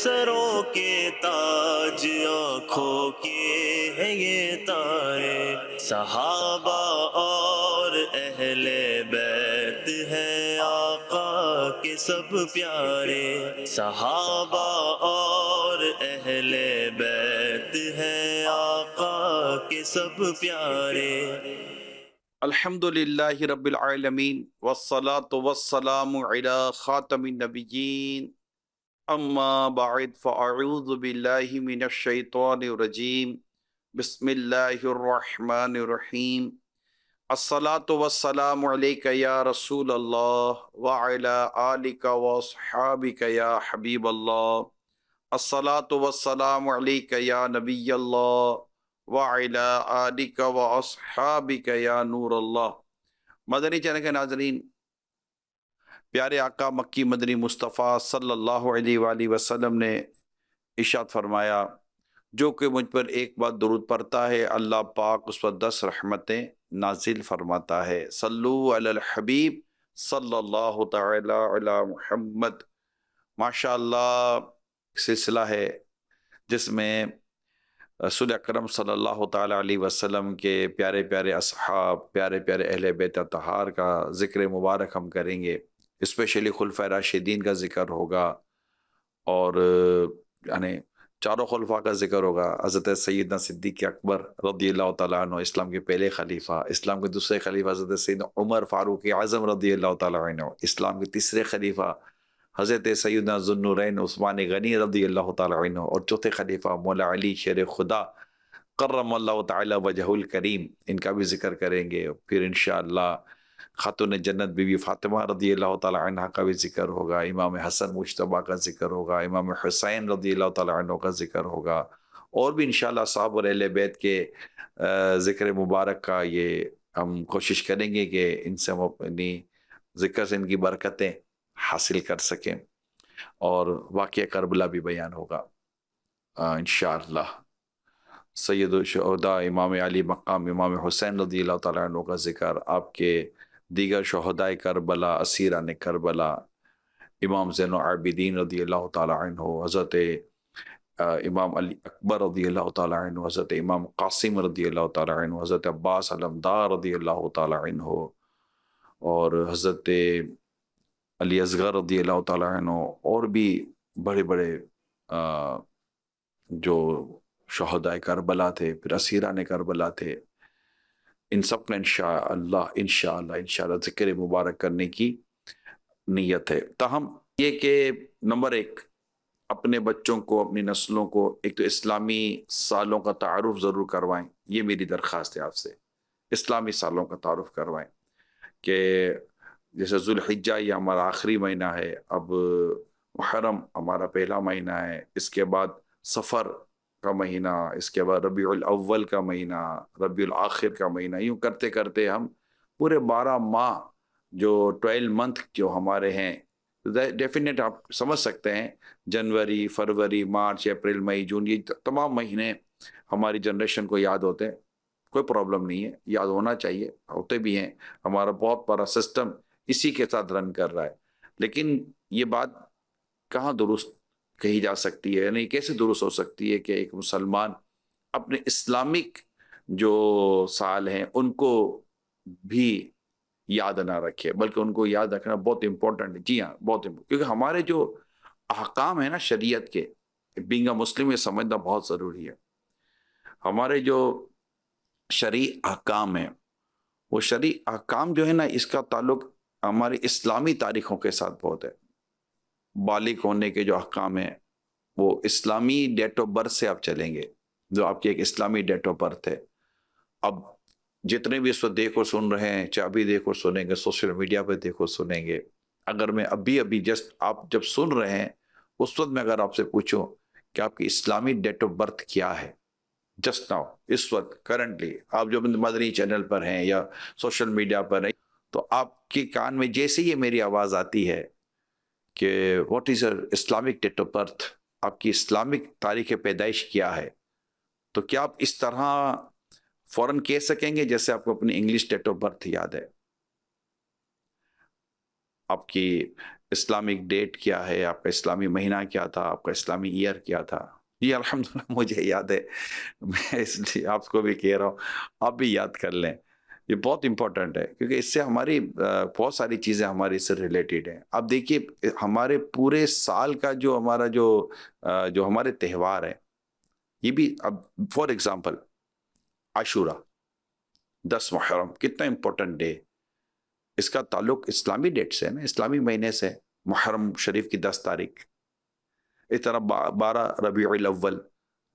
سروں کے تاج، آنکھوں کے ہیں یہ تارے، صحابہ اور اہل بیت ہیں آقا کے سب پیارے، صحابہ اور اہل بیت ہیں آقا کے سب پیارے۔ الحمد للہ رب العالمین والصلاة والسلام علی خاتم النبیین، اما بعد فاعوذ باللہ من الشیطان الرجیم، بسم اللہ الرحمن الرحیم۔ الصلاة والسلام علیک یا رسول اللہ وعلی آلک واصحابک یا حبیب اللہ۔ الصلاة والسلام علیک یا نبی اللہ وعلی آلک واصحابک یا نور اللہ۔ مدنی چینل کے ناظرین، پیارے آقا مکی مدنی مصطفیٰ صلی اللہ علیہ وآلہ وسلم نے ارشاد فرمایا، جو کہ مجھ پر ایک بار درود پڑھتا ہے اللہ پاک اس پر 10 رحمتیں نازل فرماتا ہے۔ صلو علی الحبیب صلی اللہ تعالی علی محمد۔ ماشاءاللہ سلسلہ ہے جس میں رسول اکرم صلی اللہ تعالی علیہ وسلم کے پیارے پیارے اصحاب، پیارے پیارے اہل بیت اطہار کا ذکر مبارک ہم کریں گے، اسپیشلی خلفائے راشدین کا ذکر ہوگا، اور یعنی چاروں خلفاء کا ذکر ہوگا۔ حضرت سیدنا صدیق اکبر رضی اللہ تعالیٰ عنہ، اسلام کے پہلے خلیفہ، اسلام کے دوسرے خلیفہ حضرت سیدنا عمر فاروق اعظم رضی اللہ تعالیٰ عنہ، اسلام کے تیسرے خلیفہ حضرت سیدنا ذو النورین عثمان غنی رضی اللہ تعالیٰ عنہ، اور چوتھے خلیفہ مولا علی شیر خدا کرم اللہ تعالی وجہ الکریم، ان کا بھی ذکر کریں گے۔ پھر انشاءاللہ خاتون جنت بی بی فاطمہ رضی اللہ تعالیٰ عنہ کا بھی ذکر ہوگا، امام حسن مجتبیٰ کا ذکر ہوگا، امام حسین رضی اللہ تعالیٰ عنہ کا ذکر ہوگا، اور بھی انشاءاللہ صحابہ اور اہل بیت کے ذکر مبارک کا یہ ہم کوشش کریں گے کہ ان سے ہم اپنی ذکر سے ان کی برکتیں حاصل کر سکیں، اور واقعہ کربلا بھی بیان ہوگا انشاءاللہ۔ سید الشہداء امام علی مقام امام حسین رضی اللہ تعالیٰ عنہ کا ذکر، آپ کے دیگر شہداء کربلا، اسیران کربلا، امام زین العابدین رضی اللہ تعالیٰ عنہ، حضرت امام علی اکبر رضی اللہ تعالیٰ عنہ، حضرت امام قاسم رضی اللہ تعالیٰ عنہ، حضرت عباس علمدار رضی اللہ تعالیٰ عنہ، اور حضرت علی اصغر رضی اللہ تعالیٰ عنہ، اور بھی بڑے بڑے جو شہداء کربلا تھے، پھر اسیران کربلا تھے، ان سب کا انشاءاللہ ذکر مبارک کرنے کی نیت ہے۔ تاہم یہ کہ نمبر 1، اپنے بچوں کو، اپنی نسلوں کو ایک تو اسلامی سالوں کا تعارف ضرور کروائیں، یہ میری درخواست ہے آپ سے، اسلامی سالوں کا تعارف کروائیں، کہ جیسے ذوالحجہ یہ ہمارا آخری مہینہ ہے، اب محرم ہمارا پہلا مہینہ ہے، اس کے بعد صفر کا مہینہ، اس کے بعد ربیع الاول کا مہینہ، ربیع الاخر کا مہینہ، یوں کرتے کرتے ہم پورے 12 ماہ جو 12 منتھ جو ہمارے ہیں، ڈیفینیٹ آپ سمجھ سکتے ہیں، جنوری، فروری، مارچ، اپریل، مئی، جون، یہ تمام مہینے ہماری جنریشن کو یاد ہوتے ہیں، کوئی پرابلم نہیں ہے، یاد ہونا چاہیے، ہوتے بھی ہیں، ہمارا بہت بڑا سسٹم اسی کے ساتھ رن کر رہا ہے۔ لیکن یہ بات کہاں درست کہی جا سکتی ہے، یعنی کیسے درست ہو سکتی ہے کہ ایک مسلمان اپنے اسلامک جو سال ہیں ان کو بھی یاد نہ رکھے، بلکہ ان کو یاد رکھنا بہت امپورٹنٹ ہے۔ جی ہاں، بہت امپورٹنٹ، کیونکہ ہمارے جو احکام ہیں نا شریعت کے، بینگ اے مسلم یہ سمجھنا بہت ضروری ہے۔ ہمارے جو شرعی احکام ہیں، وہ شرعی احکام جو ہے نا، اس کا تعلق ہماری اسلامی تاریخوں کے ساتھ بہت ہے۔ بالغ ہونے کے جو احکام ہیں وہ اسلامی ڈیٹ آف برتھ سے آپ چلیں گے، جو آپ کی ایک اسلامی ڈیٹ آف برتھ ہے۔ اب جتنے بھی اس وقت دیکھو سن رہے ہیں، چاہے ابھی دیکھو سنیں گے، سوشل میڈیا پہ دیکھو سنیں گے، اگر میں ابھی جسٹ آپ جب سن رہے ہیں اس وقت میں اگر آپ سے پوچھوں کہ آپ کی اسلامی ڈیٹ آف برتھ کیا ہے، جسٹ ناؤ، اس وقت کرنٹلی آپ جو مدنی چینل پر ہیں یا سوشل میڈیا پر ہیں، تو آپ کے کان میں جیسے یہ میری آواز آتی ہے کہ what is your Islamic date of birth, آپ کی اسلامک تاریخ پیدائش کیا ہے، تو کیا آپ اس طرح فوراً کہہ سکیں گے جیسے آپ کو اپنی انگلش ڈیٹ آف برتھ یاد ہے؟ آپ کی اسلامک ڈیٹ کیا ہے، آپ کا اسلامی مہینہ کیا تھا، آپ کا اسلامی ایئر کیا تھا؟ یہ الحمدللہ مجھے یاد ہے، میں اس لیے آپ کو بھی کہہ رہا ہوں آپ بھی یاد کر لیں، یہ بہت امپورٹنٹ ہے کیونکہ اس سے ہماری بہت ساری چیزیں ہماری اس سے ریلیٹڈ ہیں۔ اب دیکھیے ہمارے پورے سال کا جو ہمارا جو ہمارے تہوار ہیں، یہ بھی اب فار ایگزامپل عاشورہ 10 محرم کتنا امپورٹنٹ ڈے، اس کا تعلق اسلامی ڈیٹ سے ہے نا، اسلامی مہینے سے، محرم شریف کی 10 تاریخ۔ اس طرح 12 ربیع الاول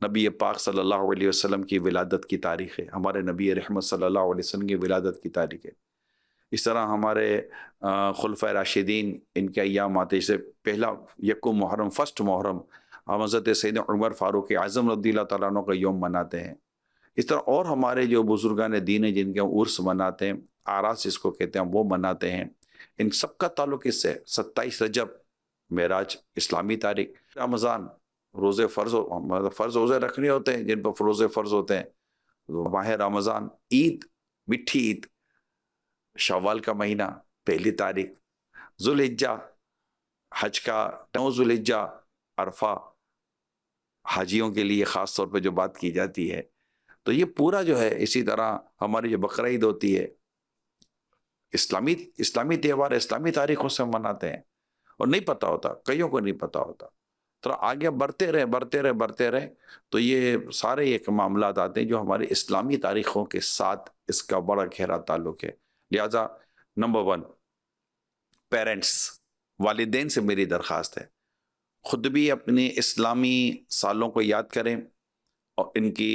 نبی پاک صلی اللہ علیہ وسلم کی ولادت کی تاریخ ہے، ہمارے نبی رحمت صلی اللہ علیہ وسلم کی ولادت کی تاریخ ہے۔ اس طرح ہمارے خلفۂ راشدین ان کے ایام آتے، جیسے پہلا یکم محرم، فرسٹ محرم ہم حضرت سیدنا عمر فاروق اعظم رضی اللہ تعالیٰ عنہ کا یوم مناتے ہیں۔ اس طرح اور ہمارے جو بزرگان دین ہیں جن کے عرس مناتے ہیں، آراس اس کو کہتے ہیں، وہ مناتے ہیں۔ ان سب کا تعلق اس سے 27 رجب معراج اسلامی تاریخ، رمضان روزے فرض روزے رکھنے ہوتے ہیں جن پر روزے فرض ہوتے ہیں، ماہ رمضان، عید، میٹھی عید، شوال کا مہینہ پہلی تاریخ، ذوالحجہ حج کا 9 ذوالحجہ، عرفہ حاجیوں کے لیے خاص طور پہ جو بات کی جاتی ہے، تو یہ پورا جو ہے۔ اسی طرح ہماری جو بقرعید ہوتی ہے، اسلامی تہوار اسلامی تاریخوں سے مناتے ہیں، اور نہیں پتا ہوتا، کئیوں کو نہیں پتا ہوتا، تو آگے بڑھتے رہے تو یہ سارے ایک معاملات آتے ہیں جو ہمارے اسلامی تاریخوں کے ساتھ اس کا بڑا گہرا تعلق ہے۔ لہٰذا نمبر 1 پیرنٹس، والدین سے میری درخواست ہے، خود بھی اپنے اسلامی سالوں کو یاد کریں اور ان کی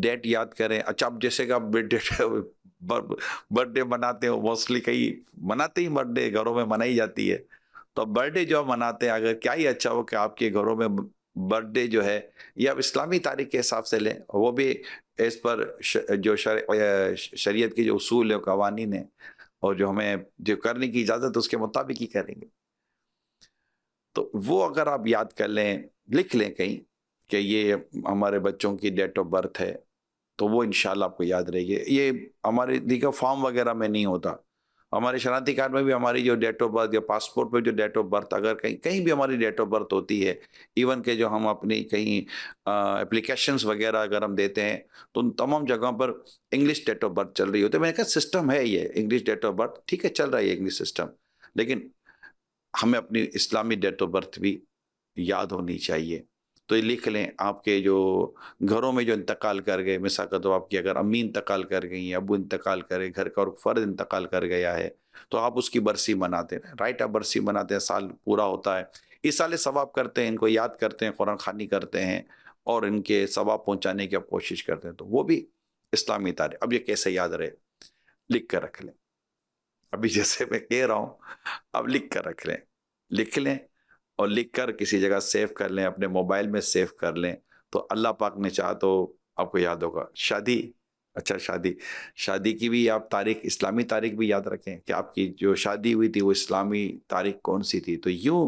ڈیٹ یاد کریں۔ اچھا، اب جیسے کہ آپ برتھ ڈے مناتے ہو، موسٹلی کئی مناتے ہی، برتھ ڈے گھروں میں منائی جاتی ہے، تو برتھ ڈے جو مناتے ہیں، اگر کیا ہی اچھا ہو کہ آپ کے گھروں میں برتھ ڈے جو ہے یہ آپ اسلامی تاریخ کے حساب سے لیں، وہ بھی اس پر جو شریعت کے جو اصول ہے، قوانین ہیں، اور جو ہمیں جو کرنے کی اجازت اس کے مطابق ہی کریں گے۔ تو وہ اگر آپ یاد کر لیں، لکھ لیں کہیں کہ یہ ہمارے بچوں کی ڈیٹ آف برتھ ہے، تو وہ انشاءاللہ آپ کو یاد رہے گی۔ یہ ہمارے دیگر فارم وغیرہ میں نہیں ہوتا، ہمارے شناختی کارڈ میں بھی ہماری جو ڈیٹ آف برتھ یا پاسپورٹ پہ جو ڈیٹ آف برتھ اگر کہیں بھی ہماری ڈیٹ آف برتھ ہوتی ہے، ایون کہ جو ہم اپنی کہیں اپلیکیشنز وغیرہ اگر ہم دیتے ہیں تو ان تمام جگہوں پر انگلش ڈیٹ آف برتھ چل رہی ہوتی ہے۔ میں نے کہا سسٹم ہے یہ انگلش ڈیٹ آف برتھ، ٹھیک ہے، چل رہا ہے یہ انگلش سسٹم، لیکن ہمیں اپنی اسلامی ڈیٹ آف برتھ بھی یاد ہونی چاہیے۔ تو یہ لکھ لیں، آپ کے جو گھروں میں جو انتقال کر گئے، مثال کا تو آپ کی اگر امی انتقال کر گئی ہیں، ابو انتقال کرے، گھر کا اور فرد انتقال کر گیا ہے، تو آپ اس کی برسی مناتے ہیں، رائٹ، آپ برسی مناتے ہیں، سال پورا ہوتا ہے، ایصال ثواب کرتے ہیں، ان کو یاد کرتے ہیں، قرآن خوانی کرتے ہیں، اور ان کے ثواب پہنچانے کی آپ کوشش کرتے ہیں، تو وہ بھی اسلامی تاریخ۔ اب یہ کیسے یاد رہے؟ لکھ کر رکھ لیں، ابھی جیسے میں کہہ رہا ہوں اب لکھ کر رکھ لیں، لکھ لیں اور لکھ کر کسی جگہ سیو کر لیں، اپنے موبائل میں سیو کر لیں، تو اللہ پاک نے چاہا تو آپ کو یاد ہوگا۔ شادی، اچھا شادی کی بھی آپ تاریخ، اسلامی تاریخ بھی یاد رکھیں کہ آپ کی جو شادی ہوئی تھی وہ اسلامی تاریخ کون سی تھی، تو یوں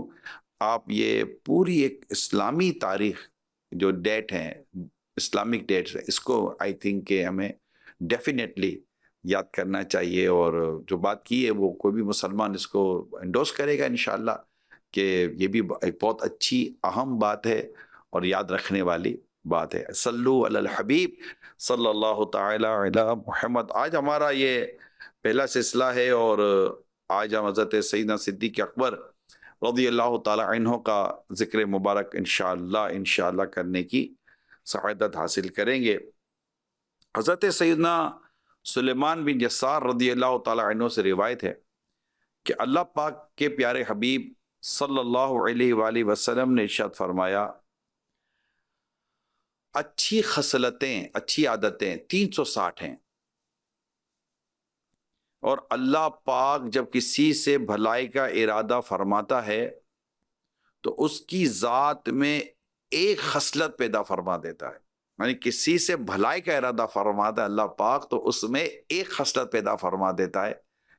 آپ یہ پوری ایک اسلامی تاریخ جو ڈیٹ ہیں، اسلامک ڈیٹس، اس کو آئی تھنک کہ ہمیں ڈیفینیٹلی یاد کرنا چاہیے، اور جو بات کی ہے وہ کوئی بھی مسلمان اس کو انڈورس کرے گا انشاءاللہ کہ یہ بھی ایک بہت اچھی اہم بات ہے اور یاد رکھنے والی بات ہے۔ صلو علی الحبیب صلی اللہ تعالی علی محمد۔ آج ہمارا یہ پہلا سلسلہ ہے، اور آج ہم حضرت سیدنا صدیق اکبر رضی اللہ تعالی عنہ کا ذکر مبارک انشاءاللہ کرنے کی سعادت حاصل کریں گے۔ حضرت سیدنا سلیمان بن یسار رضی اللہ تعالی عنہ سے روایت ہے کہ اللہ پاک کے پیارے حبیب صلی اللہ علیہ وآلہ وسلم نے ارشاد فرمایا، اچھی خصلتیں، اچھی عادتیں 360 ہیں، اور اللہ پاک جب کسی سے بھلائی کا ارادہ فرماتا ہے تو اس کی ذات میں ایک خصلت پیدا فرما دیتا ہے، یعنی کسی سے بھلائی کا ارادہ فرماتا ہے اللہ پاک تو اس میں ایک خصلت پیدا فرما دیتا ہے۔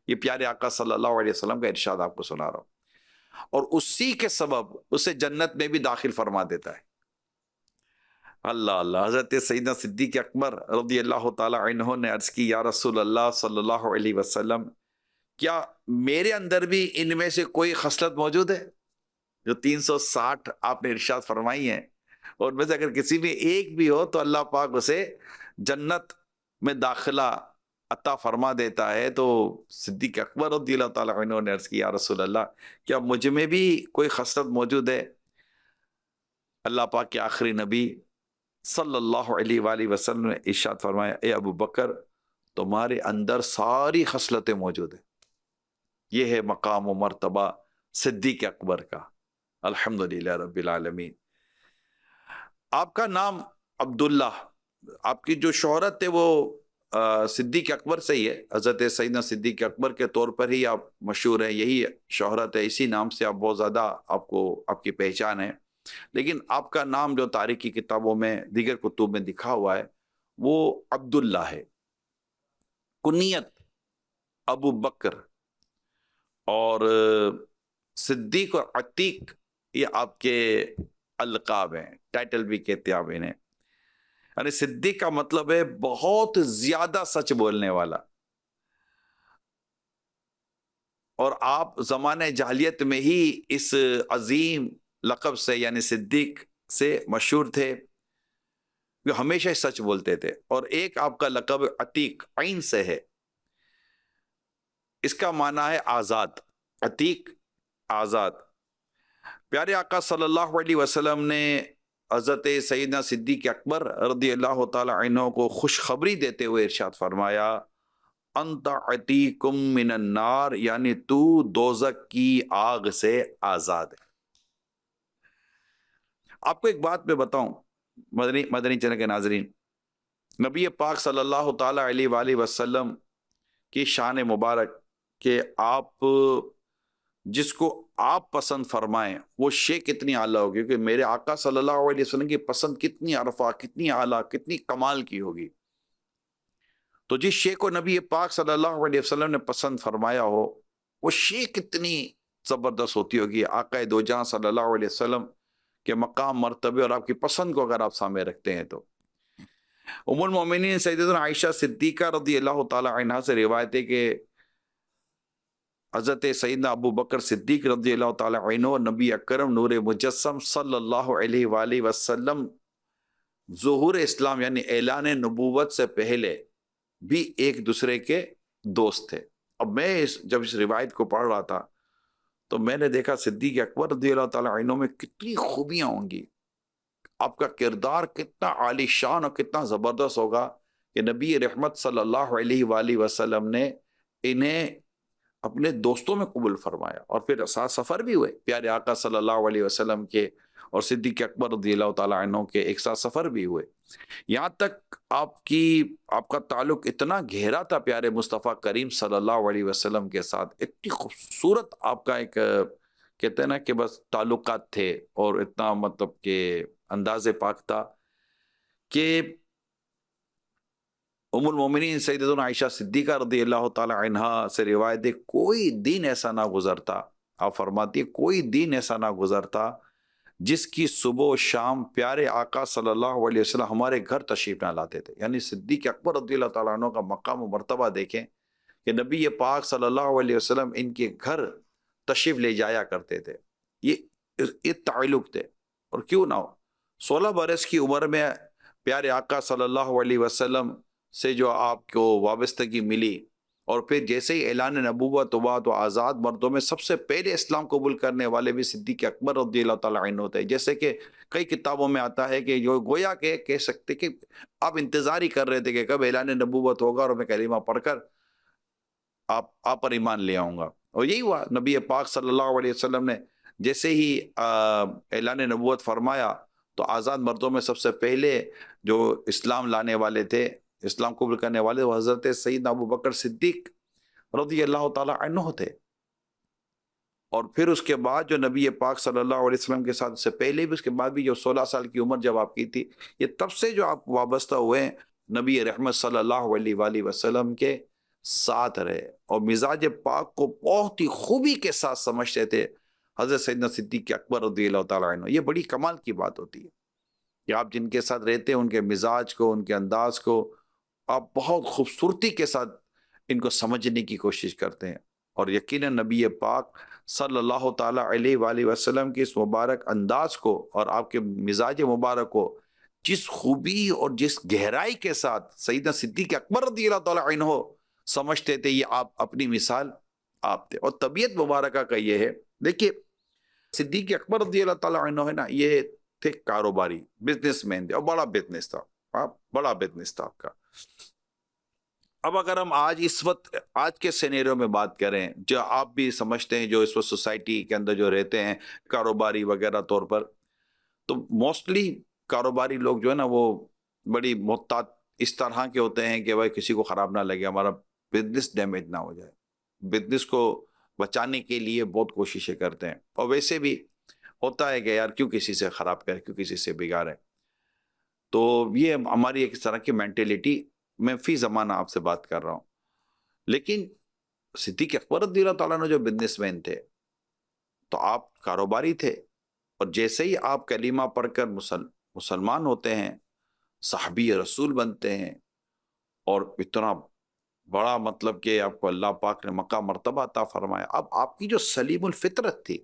یہ پیارے آقا صلی اللہ علیہ وسلم کا ارشاد آپ کو سنا رہا ہوں، اور اسی کے سبب اسے جنت میں بھی داخل فرما دیتا ہے۔ اللہ۔ حضرت سیدنا صدیق اکبر رضی اللہ تعالی عنہ نے عرض کی، یا رسول اللہ صلی اللہ علیہ وسلم، کیا میرے اندر بھی ان میں سے کوئی خصلت موجود ہے؟ جو 360 آپ نے ارشاد فرمائی ہیں، اور ان میں سے اگر کسی میں ایک بھی ہو تو اللہ پاک اسے جنت میں داخلہ عطا فرما دیتا ہے۔ تو صدیق اکبر رضی اللہ تعالیٰ عنہ نے عرض کی، یا رسول اللہ، کیا مجھ میں بھی کوئی خصلت موجود ہے؟ اللہ پاک کے آخری نبی صلی اللہ علیہ وآلہ وسلم نے ارشاد فرمایا، اے ابو بکر، تمہارے اندر ساری خصلتیں موجود ہیں۔ یہ ہے مقام و مرتبہ صدیق اکبر کا، الحمدللہ رب العالمین۔ آپ کا نام عبداللہ، آپ کی جو شہرت ہے وہ صدیق اکبر سے ہی ہے، حضرت سیدنا صدیق اکبر کے طور پر ہی آپ مشہور ہیں، یہی شہرت ہے، اسی نام سے آپ بہت زیادہ آپ کی پہچان ہے۔ لیکن آپ کا نام جو تاریخی کتابوں میں، دیگر کتب میں دکھا ہوا ہے، وہ عبداللہ ہے۔ کنیت ابو بکر اور صدیق اور عتیق یہ آپ کے القاب ہیں، ٹائٹل بھی کہتے ہیں آپ انہیں۔ یعنی صدیق کا مطلب ہے بہت زیادہ سچ بولنے والا، اور آپ زمانہ جاہلیت میں ہی اس عظیم لقب سے یعنی صدیق سے مشہور تھے، جو ہمیشہ سچ بولتے تھے۔ اور ایک آپ کا لقب عتیق عین سے ہے، اس کا معنی ہے آزاد، عتیق آزاد۔ پیارے آقا صلی اللہ علیہ وسلم نے حضرت سیدنا صدیق اکبر رضی اللہ تعالی عنہ کو خوشخبری دیتے ہوئے ارشاد فرمایا، انت عتیقم من النار، یعنی تو دوزخ کی آگ سے آزاد ہے۔ آپ کو ایک بات میں بتاؤں مدنی چینل کے ناظرین، نبی پاک صلی اللہ تعالی علیہ وآلہ وسلم کی شان مبارک کہ آپ جس کو آپ پسند فرمائیں وہ شے کتنی اعلیٰ ہوگی، کیونکہ میرے آقا صلی اللہ علیہ وسلم کی پسند کتنی عرفہ، کتنی اعلیٰ، کتنی کمال کی ہوگی۔ تو جس شے کو نبی پاک صلی اللہ علیہ وسلم نے پسند فرمایا ہو، وہ شے کتنی زبردست ہوتی ہوگی۔ آقا دو جہاں صلی اللہ علیہ وسلم کے مقام، مرتبے اور آپ کی پسند کو اگر آپ سامنے رکھتے ہیں تو ام المومنین سیدتنا عائشہ صدیقہ رضی اللہ تعالی عنہا سے روایت ہے کہ حضرت سیدنا ابو بکر صدیق رضی اللہ تعالی عنہ اور نبی اکرم نور مجسم صلی اللہ علیہ وآلہ وسلم ظہور اسلام یعنی اعلان نبوت سے پہلے بھی ایک دوسرے کے دوست تھے۔ اب میں جب اس روایت کو پڑھ رہا تھا تو میں نے دیکھا صدیق اکبر رضی اللہ تعالی عنہ میں کتنی خوبیاں ہوں گی، آپ کا کردار کتنا عالی شان اور کتنا زبردست ہوگا کہ نبی رحمت صلی اللہ علیہ وآلہ وسلم نے انہیں اپنے دوستوں میں قبول فرمایا، اور پھر ساتھ سفر بھی ہوئے پیارے آقا صلی اللہ علیہ وسلم کے اور صدیق اکبر رضی اللہ تعالیٰ عنہ کے ایک ساتھ سفر بھی ہوئے۔ یہاں تک آپ کا تعلق اتنا گہرا تھا پیارے مصطفیٰ کریم صلی اللہ علیہ وسلم کے ساتھ، اتنی خوبصورت آپ کا ایک کہتے ہیں نا کہ بس تعلقات تھے، اور اتنا مطلب کہ انداز پاک تھا کہ ام المومنین سیدتنا عائشہ صدیقہ رضی اللہ تعالی عنہا سے روایت ہے، کوئی دن ایسا نہ گزرتا، آپ فرماتی ہے کوئی دن ایسا نہ گزرتا جس کی صبح و شام پیارے آقا صلی اللہ علیہ وسلم ہمارے گھر تشریف نہ لاتے تھے۔ یعنی صدیق اکبر رضی اللہ تعالیٰ عنہ کا مقام و مرتبہ دیکھیں کہ نبی پاک صلی اللہ علیہ وسلم ان کے گھر تشریف لے جایا کرتے تھے۔ یہ تعلق تھے، اور کیوں نہ ہو 16 برس کی عمر میں پیارے آقا صلی اللہ علیہ وسلم سے جو آپ کو وابستگی ملی، اور پھر جیسے ہی اعلان نبوت ہوا تو آزاد مردوں میں سب سے پہلے اسلام قبول کرنے والے بھی صدیق اکبر رضی اللہ تعالیٰ عنہ ہوتے ہیں۔ جیسے کہ کئی کتابوں میں آتا ہے کہ جو گویا کہ کہہ سکتے کہ آپ انتظار ہی کر رہے تھے کہ کب اعلان نبوت ہوگا اور میں کلمہ پڑھ کر آپ پر ایمان لے آؤں گا، اور یہی ہوا۔ نبی پاک صلی اللہ علیہ وسلم نے جیسے ہی اعلان نبوت فرمایا تو آزاد مردوں میں سب سے پہلے جو اسلام لانے والے تھے، اسلام قبول کرنے والے، وہ حضرت سیدنا ابو بکر صدیق رضی اللہ تعالی عنہ تھے۔ اور پھر اس کے بعد جو نبی پاک صلی اللہ علیہ وسلم کے ساتھ، اس سے پہلے بھی، اس کے بعد بھی جو 16 سال کی عمر جب آپ کی تھی، یہ تب سے جو آپ وابستہ ہوئے ہیں نبی رحمت صلی اللہ علیہ وآلہ وسلم کے ساتھ رہے، اور مزاج پاک کو بہت ہی خوبی کے ساتھ سمجھتے تھے حضرت سیدنا صدیق اکبر رضی اللہ تعالیٰ عنہ۔ یہ بڑی کمال کی بات ہوتی ہے کہ آپ جن کے ساتھ رہتے ہیں ان کے مزاج کو، ان کے انداز کو آپ بہت خوبصورتی کے ساتھ ان کو سمجھنے کی کوشش کرتے ہیں۔ اور یقیناً نبی پاک صلی اللہ تعالیٰ علیہ وآلہ وسلم کے اس مبارک انداز کو اور آپ کے مزاج مبارک کو جس خوبی اور جس گہرائی کے ساتھ سیدنا صدیق اکبر رضی اللہ تعالیٰ عنہ سمجھتے تھے، یہ آپ اپنی مثال آپ تھے۔ اور طبیعت مبارکہ کا یہ ہے، دیکھیے صدیق اکبر رضی اللہ تعالیٰ عنہ ہے نا، یہ تھے کاروباری، بزنس مین تھے، اور بڑا بزنس تھا، بڑا بزنس تھا آپ کا۔ اب اگر ہم آج اس وقت آج کے سینیریو میں بات کریں، جو آپ بھی سمجھتے ہیں، جو اس وقت سوسائٹی کے اندر جو رہتے ہیں کاروباری وغیرہ طور پر، تو موسٹلی کاروباری لوگ جو ہے نا وہ بڑی محتاط اس طرح کے ہوتے ہیں کہ بھائی کسی کو خراب نہ لگے، ہمارا بزنس ڈیمیج نہ ہو جائے، بزنس کو بچانے کے لیے بہت کوششیں کرتے ہیں۔ اور ویسے بھی ہوتا ہے کہ یار کیوں کسی سے خراب کرے، کیوں کسی سے بگاڑے، تو یہ ہماری ایک طرح کی مینٹیلیٹی میں فی زمانہ آپ سے بات کر رہا ہوں۔ لیکن صدیق اکبر رضی اللہ تعالیٰ نے جو بزنس مین تھے، تو آپ کاروباری تھے، اور جیسے ہی آپ کلمہ پڑھ کر مسلمان ہوتے ہیں، صحابی رسول بنتے ہیں، اور اتنا بڑا مطلب کہ آپ کو اللہ پاک نے مقام مرتبہ عطا فرمایا، اب آپ کی جو سلیم الفطرت تھی،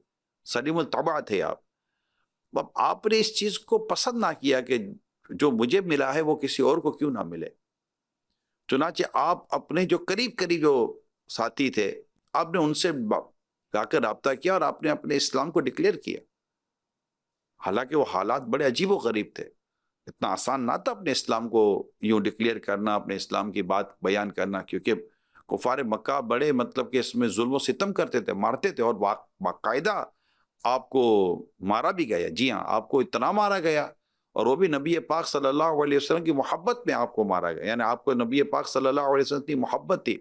سلیم الطبع تھے اب آپ نے اس چیز کو پسند نہ کیا کہ جو مجھے ملا ہے وہ کسی اور کو کیوں نہ ملے۔ چنانچہ آپ اپنے جو قریب جو ساتھی تھے، آپ نے ان سے جا کر رابطہ کیا اور آپ نے اپنے اسلام کو ڈکلیئر کیا، حالانکہ وہ حالات بڑے عجیب و غریب تھے، اتنا آسان نہ تھا اپنے اسلام کو یوں ڈکلیئر کرنا، اپنے اسلام کی بات بیان کرنا، کیونکہ کفار مکہ بڑے مطلب کہ اس میں ظلم و ستم کرتے تھے، مارتے تھے، اور باقاعدہ آپ کو مارا بھی گیا، جی ہاں، آپ کو اتنا مارا گیا، اور وہ بھی نبی پاک صلی اللہ علیہ وسلم کی محبت میں آپ کو مارا گیا، یعنی آپ کو نبی پاک صلی اللہ علیہ وسلم کی محبت تھی،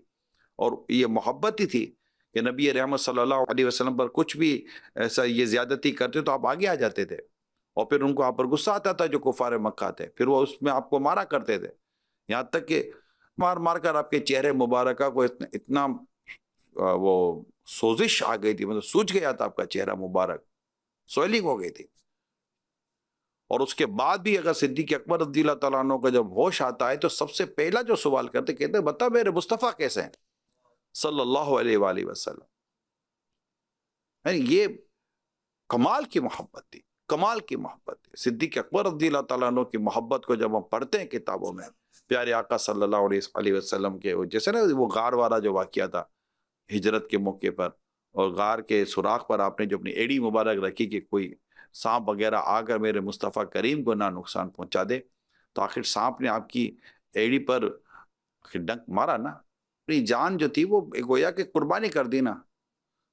اور یہ محبت ہی تھی کہ نبی رحمت صلی اللہ علیہ وسلم پر کچھ بھی ایسا یہ زیادتی کرتے تو آپ آگے آ جاتے تھے، اور پھر ان کو آپ پر غصہ آتا تھا جو کفار مکہ تھے، پھر وہ اس میں آپ کو مارا کرتے تھے، یہاں تک کہ مار کر آپ کے چہرے مبارکہ کو اتنا وہ سوزش آ گئی تھی، مطلب سوج گیا تھا آپ کا چہرہ مبارک، سویلنگ ہو گئی تھی۔ اور اس کے بعد بھی اگر صدیق اکبر رضی اللہ تعالیٰ عنہ کا جب ہوش آتا ہے تو سب سے پہلا جو سوال کرتے، کہتے بتا میرے مصطفیٰ کیسے ہیں صلی اللہ علیہ وآلہ وسلم۔ یہ کمال کی محبت تھی، کمال کی محبت تھی۔ صدیق اکبر رضی اللہ تعالیٰ عنہ کی محبت کو جب ہم پڑھتے ہیں کتابوں میں، پیارے آقا صلی اللہ علیہ وسلم کے، جیسے نا وہ غار والا جو واقعہ تھا ہجرت کے موقع پر، اور غار کے سوراخ پر آپ نے جو اپنی ایڑی مبارک رکھی کہ کوئی سانپ وغیرہ آ کر میرے مصطفیٰ کریم کو نہ نقصان پہنچا دے، تو آخر سانپ نے آپ کی ایڑی پر ڈنک مارا نا، اپنی جان جو تھی وہ گویا کہ قربانی کر دی نا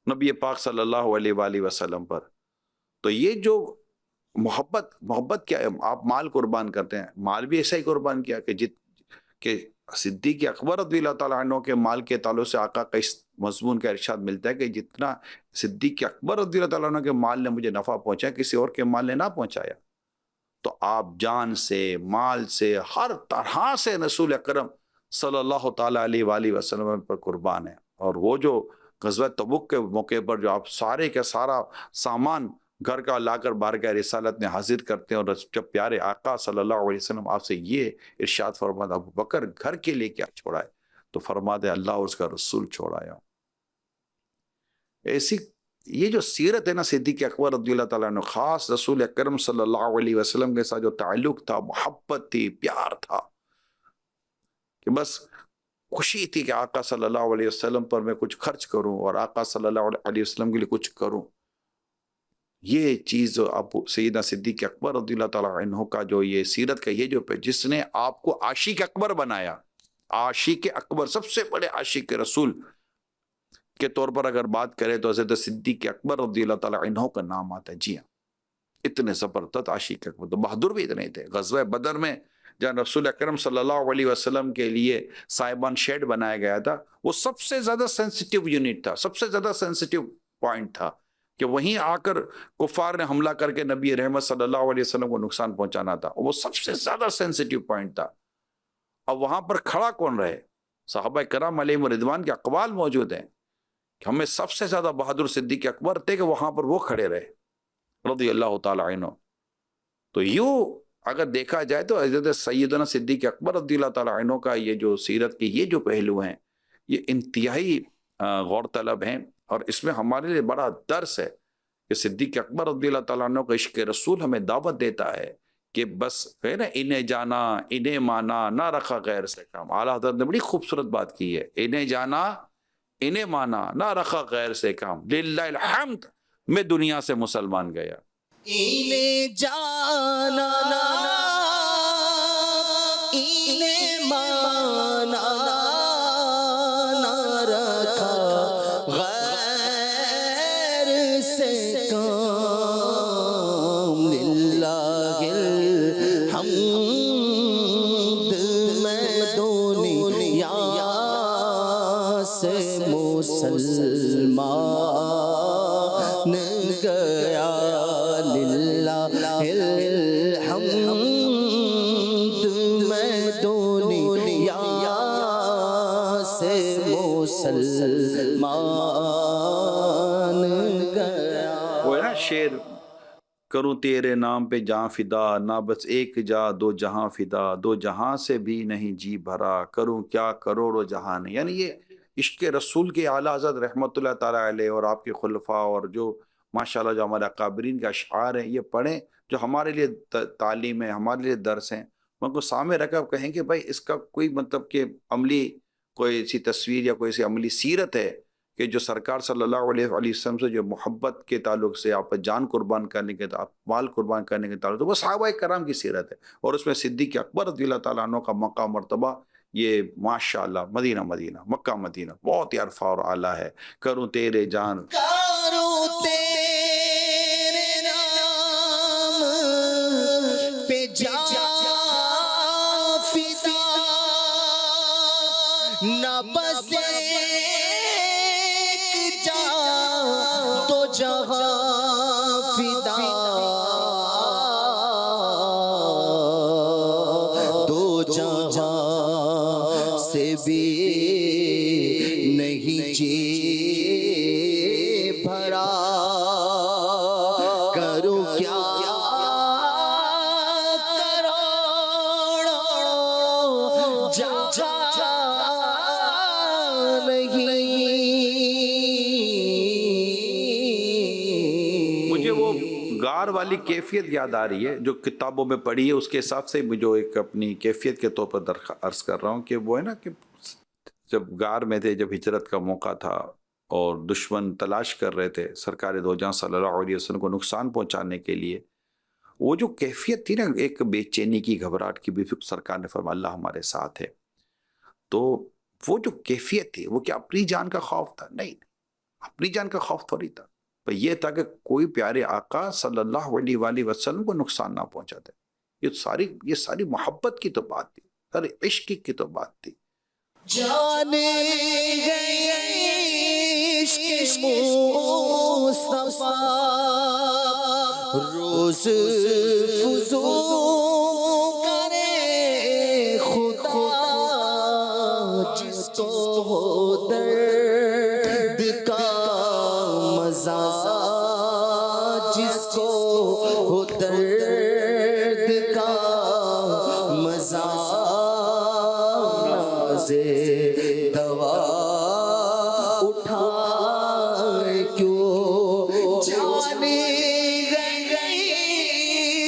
نبی پاک صلی اللہ علیہ وآلہ وسلم پر۔ تو یہ جو محبت کیا ہے، آپ مال قربان کرتے ہیں، مال بھی ایسا ہی قربان کیا کہ صدیق اکبر رضی اللہ تعالیٰ عنہ کے مال کے تعلق سے آقا کا اس مضمون کا ارشاد ملتا ہے کہ جتنا صدیق اکبر رضی اللہ تعالیٰ عنہ کے مال نے مجھے نفع پہنچایا، کسی اور کے مال نے نہ پہنچایا۔ تو آپ جان سے، مال سے، ہر طرح سے رسول اکرم صلی اللہ تعالیٰ علیہ وآلہ وسلم پر قربان ہیں۔ اور وہ جو غزوہ تبوک کے موقع پر جو آپ سارے کا سارا سامان گھر کا لا کر بارگاہ رسالت میں حاضر کرتے ہیں، اور جب پیارے آقا صلی اللہ علیہ وسلم آپ سے یہ ارشاد فرماتے ابو بکر گھر کے لیے کیا چھوڑا ہے، تو فرماتے اللہ اور اس کا رسول چھوڑایا۔ ایسی یہ جو سیرت ہے نا صدیق اکبر رضی اللہ تعالیٰ عنہ، خاص رسول اکرم صلی اللہ علیہ وسلم کے ساتھ جو تعلق تھا، محبت تھی، پیار تھا، کہ بس خوشی تھی کہ آقا صلی اللہ علیہ وسلم پر میں کچھ خرچ کروں اور آقا صلی اللہ علیہ وسلم کے لیے کچھ کروں۔ یہ چیز سیدنا صدیق اکبر رضی اللہ تعالیٰ عنہ کا جو یہ سیرت کا یہ جو جس نے آپ کو عاشق اکبر بنایا، عاشق اکبر، سب سے بڑے عاشق رسول کے طور پر اگر بات کرے تو حضرت صدیق اکبر رضی اللہ تعالیٰ عنہ کا نام آتا ہے۔ جی ہاں، اتنے زبردست عاشق اکبر، تو بہادر بھی اتنے تھے۔ غزوہ بدر میں جہاں رسول اکرم صلی اللہ علیہ وسلم کے لیے صاحبان شیڈ بنایا گیا تھا، وہ سب سے زیادہ سینسٹیو یونٹ تھا، سب سے زیادہ سینسٹیو پوائنٹ تھا، کہ وہیں آ کر کفار نے حملہ کر کے نبی رحمت صلی اللہ علیہ وسلم کو نقصان پہنچانا تھا، وہ سب سے زیادہ سینسٹیو پوائنٹ تھا۔ اب وہاں پر کھڑا کون رہے؟ صحابہ کرام علیہم رضوان کے اقوال موجود ہیں کہ ہمیں سب سے زیادہ بہادر صدیق اکبر تھے کہ وہاں پر وہ کھڑے رہے رضی اللہ تعالیٰ عنہ۔ تو یوں اگر دیکھا جائے تو حضرت سیدنا صدیق اکبر رضی اللہ تعالیٰ عنہ کا یہ جو سیرت کے یہ جو پہلو ہیں، یہ انتہائی غور طلب ہیں، اور اس میں ہمارے لیے بڑا درس ہے کہ صدیق اکبر رضی اللہ تعالیٰ عنہ کا عشق رسول ہمیں دعوت دیتا ہے کہ بس ہے نا، انہیں جانا انہیں مانا نہ رکھا غیر سے کام۔ اعلیٰ حضرت نے بڑی خوبصورت بات کی ہے، انہیں جانا انہیں مانا نہ رکھا غیر سے کام، للہ الحمد میں دنیا سے مسلمان گیا۔ انہیں جانا انہیں مانا نہ رکھا غیر سے کام، للہ الحمد میں دنیا سے مسلمان گیا، للہ الحمد میں دنیا سے مسلمان گیا۔ وہ ہے نا شعر، کروں تیرے نام پہ جہاں فدا، نہ بس ایک جا دو جہاں فدا، دو جہاں سے بھی نہیں جی بھرا، کروں کیا کروڑوں جہاں نہیں۔ یعنی یہ عشق رسول کے اعلیٰ حضرت رحمۃ اللہ تعالیٰ علیہ اور آپ کے خلفاء اور جو ماشاءاللہ جو ہمارے اکابرین کے اشعار ہیں، یہ پڑھیں جو ہمارے لیے تعلیم ہے، ہمارے لیے درس ہیں۔ ان کو سامنے رکھ کر کہیں کہ بھائی اس کا کوئی مطلب کہ عملی کوئی ایسی تصویر یا کوئی ایسی عملی سیرت ہے کہ جو سرکار صلی اللہ علیہ وسلم سے جو محبت کے تعلق سے آپ جان قربان کرنے کے مال قربان کرنے کے تعلق سے، وہ صحابہ کرام کی سیرت ہے، اور اس میں صدیق اکبر رضی اللہ تعالیٰ عنہ کا مقام مرتبہ یہ ماشاءاللہ مدینہ مکہ مدینہ بہت ہی عرفہ اور اعلیٰ ہے۔ کروں تیرے جان کروں تیرے نام پہ جا فدا، نہ بس ایک جا تو جہاں فدا، دو جہاں سے بھی نہیں جی بھرا، کروں کیا کروڑوں جہاں نہیں۔ مجھے وہ غار والی کیفیت یاد آ رہی ہے جو کتابوں میں پڑھی ہے، اس کے حساب سے جو ایک اپنی کیفیت کے طور پر عرض کر رہا ہوں کہ وہ ہے نا کہ جب غار میں تھے، جب ہجرت کا موقع تھا اور دشمن تلاش کر رہے تھے سرکار دو جہاں صلی اللہ علیہ وسلم کو نقصان پہنچانے کے لیے، وہ جو کیفیت تھی نا ایک بے چینی کی، گھبراہٹ کی، بھی سرکار نے فرمایا اللہ ہمارے ساتھ ہے۔ تو وہ جو کیفیت تھی وہ کیا اپنی جان کا خوف تھا؟ نہیں، اپنی جان کا خوف تھوڑی تھا، پر یہ تھا کہ کوئی پیارے آقا صلی اللہ علیہ وآلہ وسلم کو نقصان نہ پہنچاتے۔ یہ ساری محبت کی تو بات تھی، سارے عشق کی تو بات تھی۔ جانے گئے عشق مصطفیٰ، روز فضول کرے خدا، جس کو ہو درد کا مزہ، جس کو ہو درد کا مزہ، سے دوا اٹھائے کیوں، جانے گئے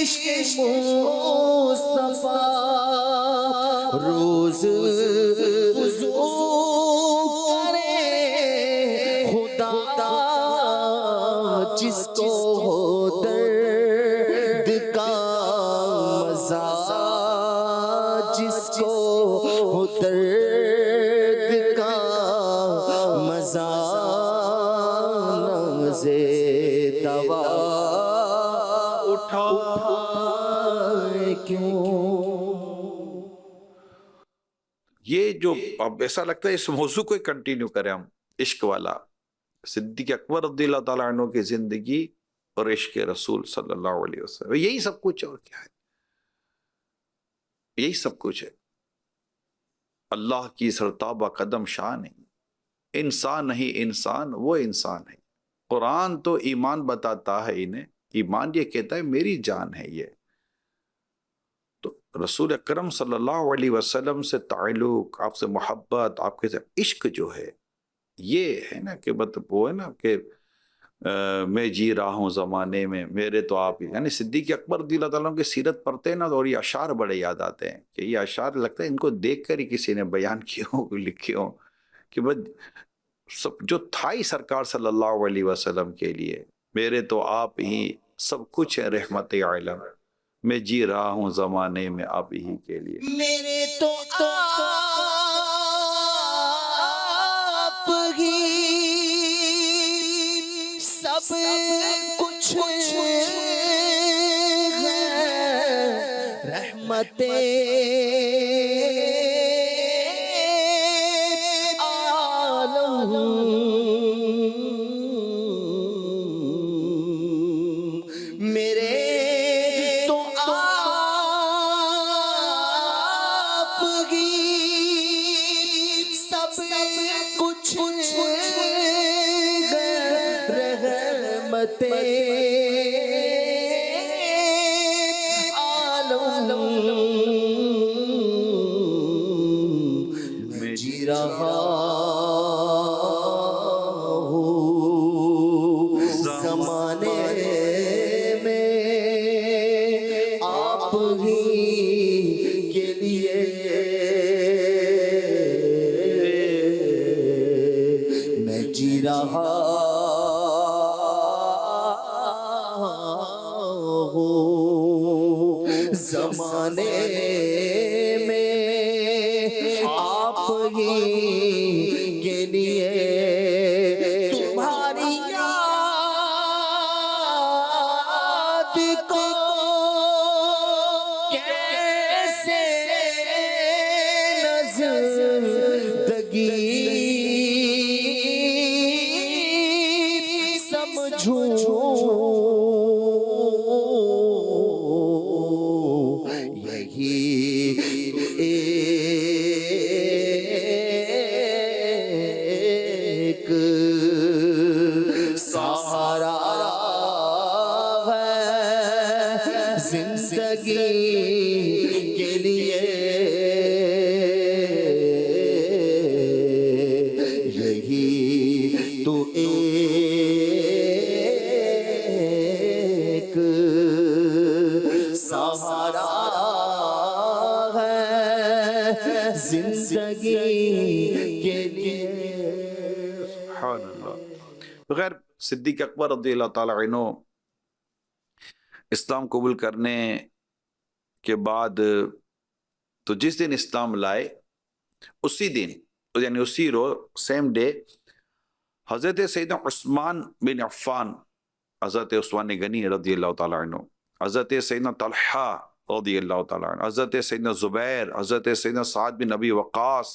عشق مصطفیٰ، روز فضول کرے خدا، جس کو ہو درد کا مزہ، جس کو ہو درد کا مزہ، نازے دوا اٹھائے کیوں۔ یہ جو اب ایسا لگتا ہے اس موضوع کو کنٹینیو کریں ہم، عشق والا، صدیق اکبر رضی اللہ تعالیٰ عنہ کی زندگی اور عشق رسول صلی اللہ علیہ وسلم، یہی سب کچھ ہے اور کیا ہے، یہی سب کچھ ہے۔ اللہ کی سرتابہ قدم شاہ نہیں، انسان نہیں انسان وہ انسان ہے۔ قرآن تو ایمان بتاتا ہے انہیں، ایمان یہ کہتا ہے میری جان ہے یہ۔ تو رسول اکرم صلی اللہ علیہ وسلم سے تعلق، آپ سے محبت، آپ کے عشق جو ہے، یہ ہے نا کہ مطلب وہ ہے نا کہ میں جی رہا ہوں زمانے میں میرے تو آپ ہی، یعنی صدیق اکبر رضی اللہ تعالیٰ عنہ کی سیرت پڑھتے ہیں نا، اور یہ اشعار بڑے یاد آتے ہیں کہ یہ اشعار لگتا ہے ان کو دیکھ کر ہی کسی نے بیان کیے ہوں، لکھے ہوں کہ بس سب جو تھا ہی سرکار صلی اللہ علیہ وسلم کے لیے، میرے تو آپ ہی سب کچھ ہے رحمت عالم، میں جی رہا ہوں زمانے میں آپ ہی کے لیے۔ میرے تو آپ ہی سب کچھ ہے، عالم میرے تو آپ ہی سب کچھ ہے، رحمت عالم میں جی رہا ہوں زمانے میں آپ ہی کے لیے، میں جی رہا ہوں زمانے میں آپ ہی کے لیے، تمہاری یاد کو کیسے نزدگی سمجھوں، یہی ایک سہارا ہے زندگی کے لیے، یہی تو ایک سہارا ہے زندگی کے لیے۔ سبحان اللہ۔ بغیر صدیق اکبر رضی اللہ تعالیٰ عنہ اسلام قبول کرنے کے بعد تو جس دن اسلام لائے اسی دن، یعنی اسی روز سیم ڈے، حضرت سیدنا عثمان بن عفان، حضرت عثمان غنی رضی اللہ تعالیٰ عنہ، حضرت سیدنا طلحہ رضی اللہ تعالیٰ عنہ، حضرت سیدنا زبیر، حضرت سیدنا سعد بن ابی وقاص،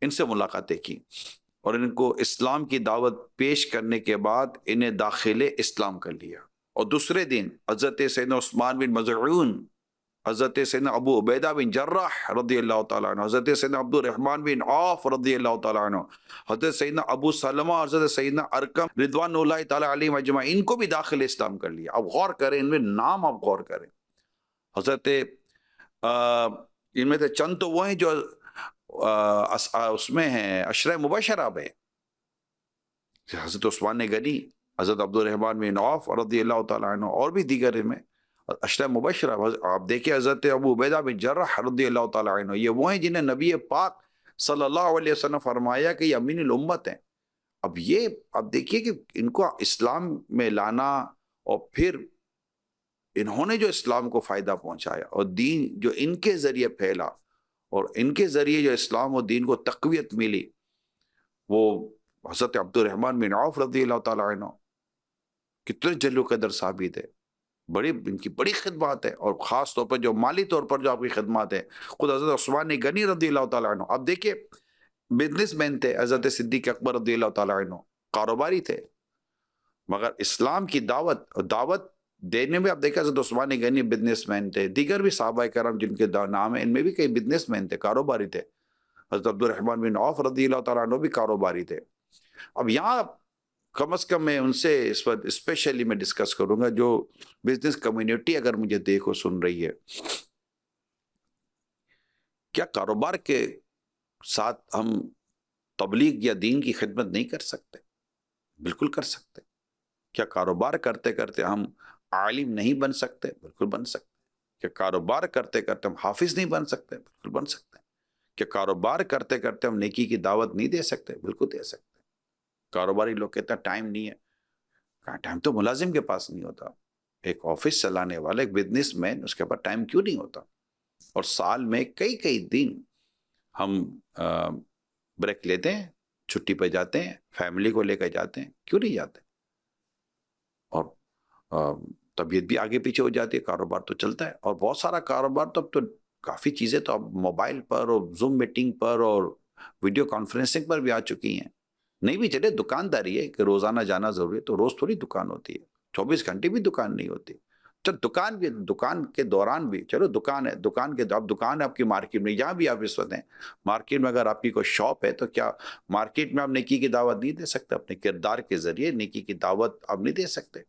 ان سے ملاقاتیں کی اور ان کو اسلام کی دعوت پیش کرنے کے بعد انہیں داخل اسلام کر لیا۔ اور دوسرے دن حضرت سیدنا عثمان بن مظعون، حضرت سیدنا ابو عبیدہ بن جراح رضی اللہ تعالیٰ عنہ، حضرت سیدنا عبد الرحمن بن عوف رضی اللہ تعالیٰ عنہ، حضرت سیدنا ابو سلمہ، حضرت سیدنا ارقم رضوان اللہ تعالیٰ علیہ اجمعین، ان کو بھی داخل اسلام کر لیا۔ اب غور کریں ان میں نام، اب غور کریں، حضرت ان میں سے چند تو وہ ہیں جو اس میں ہیں عشرہ مبشرہ میں، حضرت عثمان غنی، حضرت عبد الرحمن بن عوف رضی اللہ تعالیٰ عنہ، اور بھی دیگر میں عشرہ مبشرہ۔ آپ دیکھیں حضرت ابو عبیدہ بن جراح رضی اللہ تعالیٰ عنہ، یہ وہ ہیں جنہیں نبی پاک صلی اللہ علیہ وسلم فرمایا کہ یہ امین الامت ہیں۔ اب یہ آپ دیکھیے کہ ان کو اسلام میں لانا، اور پھر انہوں نے جو اسلام کو فائدہ پہنچایا اور دین جو ان کے ذریعے پھیلا، اور ان کے ذریعے جو اسلام و دین کو تقویت ملی، وہ حضرت عبد الرحمن بن عوف رضی اللہ تعالیٰ عنہ کتنے جلو قدر ثابت ہے، بڑی ان کی بڑی خدمات ہے، اور خاص طور پر جو مالی طور پر جو آپ کی خدمات ہے، خود حضرت عثمان غنی رضی اللہ تعالیٰ عنہ، آپ دیکھیے بزنس مین تھے، حضرت صدیق اکبر رضی اللہ تعالیٰ عنہ کاروباری تھے، مگر اسلام کی دعوت دینے میں آپ دیکھیں حضرت عثمان غنی بزنس مین تھے، دیگر بھی صحابہ کرام جن کے نام ہیں ان میں بھی کئی بزنس مین تھے، کاروباری تھے، حضرت عبد الرحمن بن عوف رضی اللہ تعالیٰ عنہ بھی کاروباری تھے۔ اب یہاں کم از کم میں ان سے اس پر اسپیشلی میں ڈسکس کروں گا، جو بزنس کمیونٹی اگر مجھے دیکھو سن رہی ہے، کیا کاروبار کے ساتھ ہم تبلیغ یا دین کی خدمت نہیں کر سکتے؟ بالکل کر سکتے۔ کیا کاروبار کرتے کرتے ہم عالم نہیں بن سکتے؟ بالکل بن سکتے۔ کیا کاروبار کرتے کرتے ہم حافظ نہیں بن سکتے؟ بالکل بن سکتے۔ کیا کاروبار کرتے کرتے ہم نیکی کی دعوت نہیں دے سکتے؟ بالکل دے سکتے۔ کاروباری لوگ کہتے ہیں ٹائم نہیں ہے، کہاں ٹائم تو ملازم کے پاس نہیں ہوتا۔ ایک آفس چلانے والا، ایک بزنس مین، اس کے پاس ٹائم کیوں نہیں ہوتا؟ اور سال میں کئی کئی دن ہم بریک لیتے ہیں، چھٹی پہ جاتے ہیں، فیملی کو لے کر جاتے ہیں، کیوں نہیں جاتے؟ اور طبیعت بھی آگے پیچھے ہو جاتی ہے، کاروبار تو چلتا ہے۔ اور بہت سارا کاروبار تو اب تو کافی چیزیں تو اب موبائل پر اور زوم میٹنگ پر اور ویڈیو کانفرنسنگ پر بھی آ چکی ہیں۔ نہیں بھی چلے، دکانداری ہے کہ روزانہ جانا ضروری ہے، تو روز تھوڑی دکان ہوتی ہے، 24 گھنٹے بھی دکان نہیں ہوتی۔ چل دکان بھی، دکان کے دوران بھی چلو دکان ہے، دکان کے اب دکان ہے آپ کی مارکیٹ میں، جہاں بھی آپ اس وقت ہیں مارکیٹ میں، اگر آپ کی کوئی شاپ ہے تو کیا مارکیٹ میں آپ نیکی کی دعوت نہیں دے سکتے؟ اپنے کردار کے ذریعے نیکی کی دعوت آپ نہیں دے سکتے؟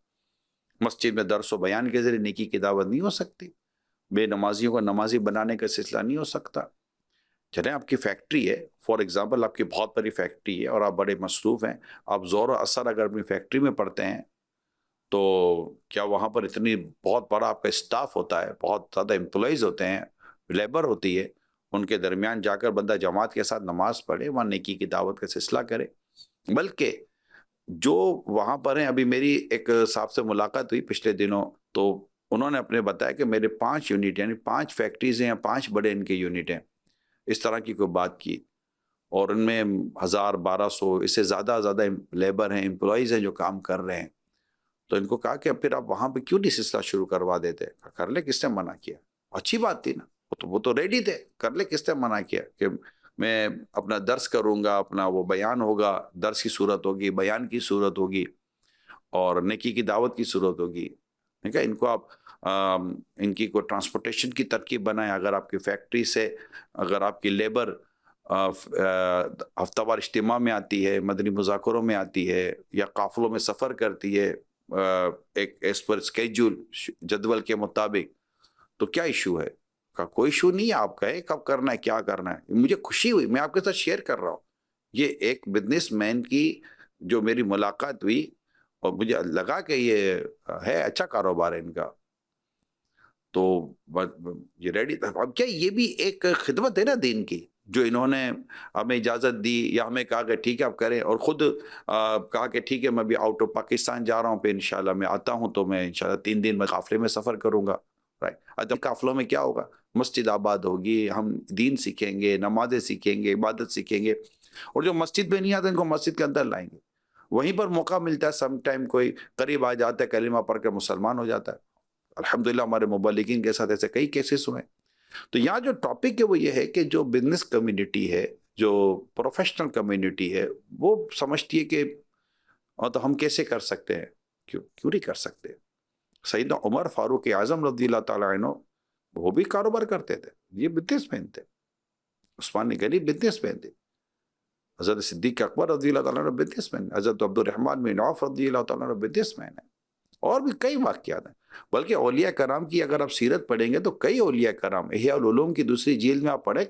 مسجد میں درس و بیان کے ذریعے نیکی کی دعوت نہیں ہو سکتی؟ بے نمازیوں کو نمازی بنانے کا سلسلہ نہیں ہو سکتا؟ چلیں آپ کی فیکٹری ہے، فار ایگزامپل آپ کی بہت بڑی فیکٹری ہے اور آپ بڑے مصروف ہیں، آپ زور و اثر اگر اپنی فیکٹری میں پڑتے ہیں تو کیا وہاں پر اتنی بہت بڑا آپ کا اسٹاف ہوتا ہے، بہت زیادہ امپلائیز ہوتے ہیں، لیبر ہوتی ہے، ان کے درمیان جا کر بندہ جماعت کے ساتھ نماز پڑھے، وہاں نیکی کی دعوت کا سلسلہ کرے؟ بلکہ جو وہاں پر ہیں، ابھی میری ایک صاحب سے ملاقات ہوئی پچھلے دنوں، تو انہوں نے اپنے بتایا کہ میرے 5 یونٹ، یعنی 5 فیکٹریز ہیں یا 5 بڑے ان کے یونٹ ہیں، اس طرح کی کوئی بات کی، اور ان میں 1200 اس سے زیادہ لیبر ہیں، امپلائیز ہیں جو کام کر رہے ہیں۔ تو ان کو کہا کہ پھر آپ وہاں پہ کیوں نہیں سلسلہ شروع کروا دیتے؟ کر لے، کس نے منع کیا؟ اچھی بات تھی نا، وہ تو ریڈی تھے، کر لے، کس نے منع کیا کہ میں اپنا درس کروں گا، اپنا وہ بیان ہوگا، درس کی صورت ہوگی، بیان کی صورت ہوگی اور نیکی کی دعوت کی صورت ہوگی۔ ٹھیک ہے، ان کو آپ ان کی کوئی ٹرانسپورٹیشن کی ترکیب بنائیں۔ اگر آپ کی فیکٹری سے، اگر آپ کی لیبر ہفتہ وار اجتماع میں آتی ہے، مدنی مذاکروں میں آتی ہے، یا قافلوں میں سفر کرتی ہے ایک ایز پر اسکیجول، جدول کے مطابق، تو کیا ایشو ہے؟ کوئی ایشو نہیں ہے، آپ کہیں کب کرنا ہے، کیا کرنا ہے۔ مجھے خوشی ہوئی، میں آپ کے ساتھ شیئر کر رہا ہوں، یہ ایک بزنس مین کی جو میری ملاقات ہوئی اور مجھے لگا کہ یہ ہے اچھا کاروبار ہے ان کا، تو یہ ریڈی تھا۔ اب کیا یہ بھی ایک خدمت ہے نا دین کی، جو انہوں نے ہمیں اجازت دی یا ہمیں کہا کہ ٹھیک ہے آپ کریں، اور خود کہا کہ ٹھیک ہے میں بھی آؤٹ آف پاکستان جا رہا ہوں، پھر انشاءاللہ میں آتا ہوں تو میں انشاءاللہ 3 دن میں قافلے میں سفر کروں گا۔ اب قافلوں میں کیا ہوگا؟ مسجد آباد ہوگی، ہم دین سیکھیں گے، نمازیں سیکھیں گے، عبادت سیکھیں گے، اور جو مسجد میں نہیں آتے ان کو مسجد کے اندر لائیں گے۔ وہیں پر موقع ملتا ہے، سم ٹائم کوئی قریب آ جاتا ہے، کلمہ پڑھ کر مسلمان ہو جاتا ہے۔ الحمدللہ ہمارے مبلغین کے ساتھ ایسے کئی کیسز ہوئے۔ تو یہاں جو ٹاپک ہے وہ یہ ہے کہ جو بزنس کمیونٹی ہے، جو پروفیشنل کمیونٹی ہے، وہ سمجھتی ہے کہ تو ہم کیسے کر سکتے ہیں، کیوں نہیں کر سکتے؟ سیدنا عمر فاروق اعظم رضی اللہ تعالیٰ عنہ، وہ بھی کاروبار کرتے تھے، یہ بزنس مین تھے۔ عثمان غنی بزنس مین تھے، حضرت صدیق اکبر رضی اللہ تعالیٰ عنہ بزنس مین، حضرت عبد الرحمن بن عوف رضی اللہ تعالیٰ عنہ بزنس مین ہیں، اور بھی کئی واقعات ہیں۔ بلکہ اولیاء کرام کی اگر آپ سیرت پڑھیں گے تو کئی اولیاء کرام، احیاء العلوم کی 2 جلد میں آپ پڑھیں،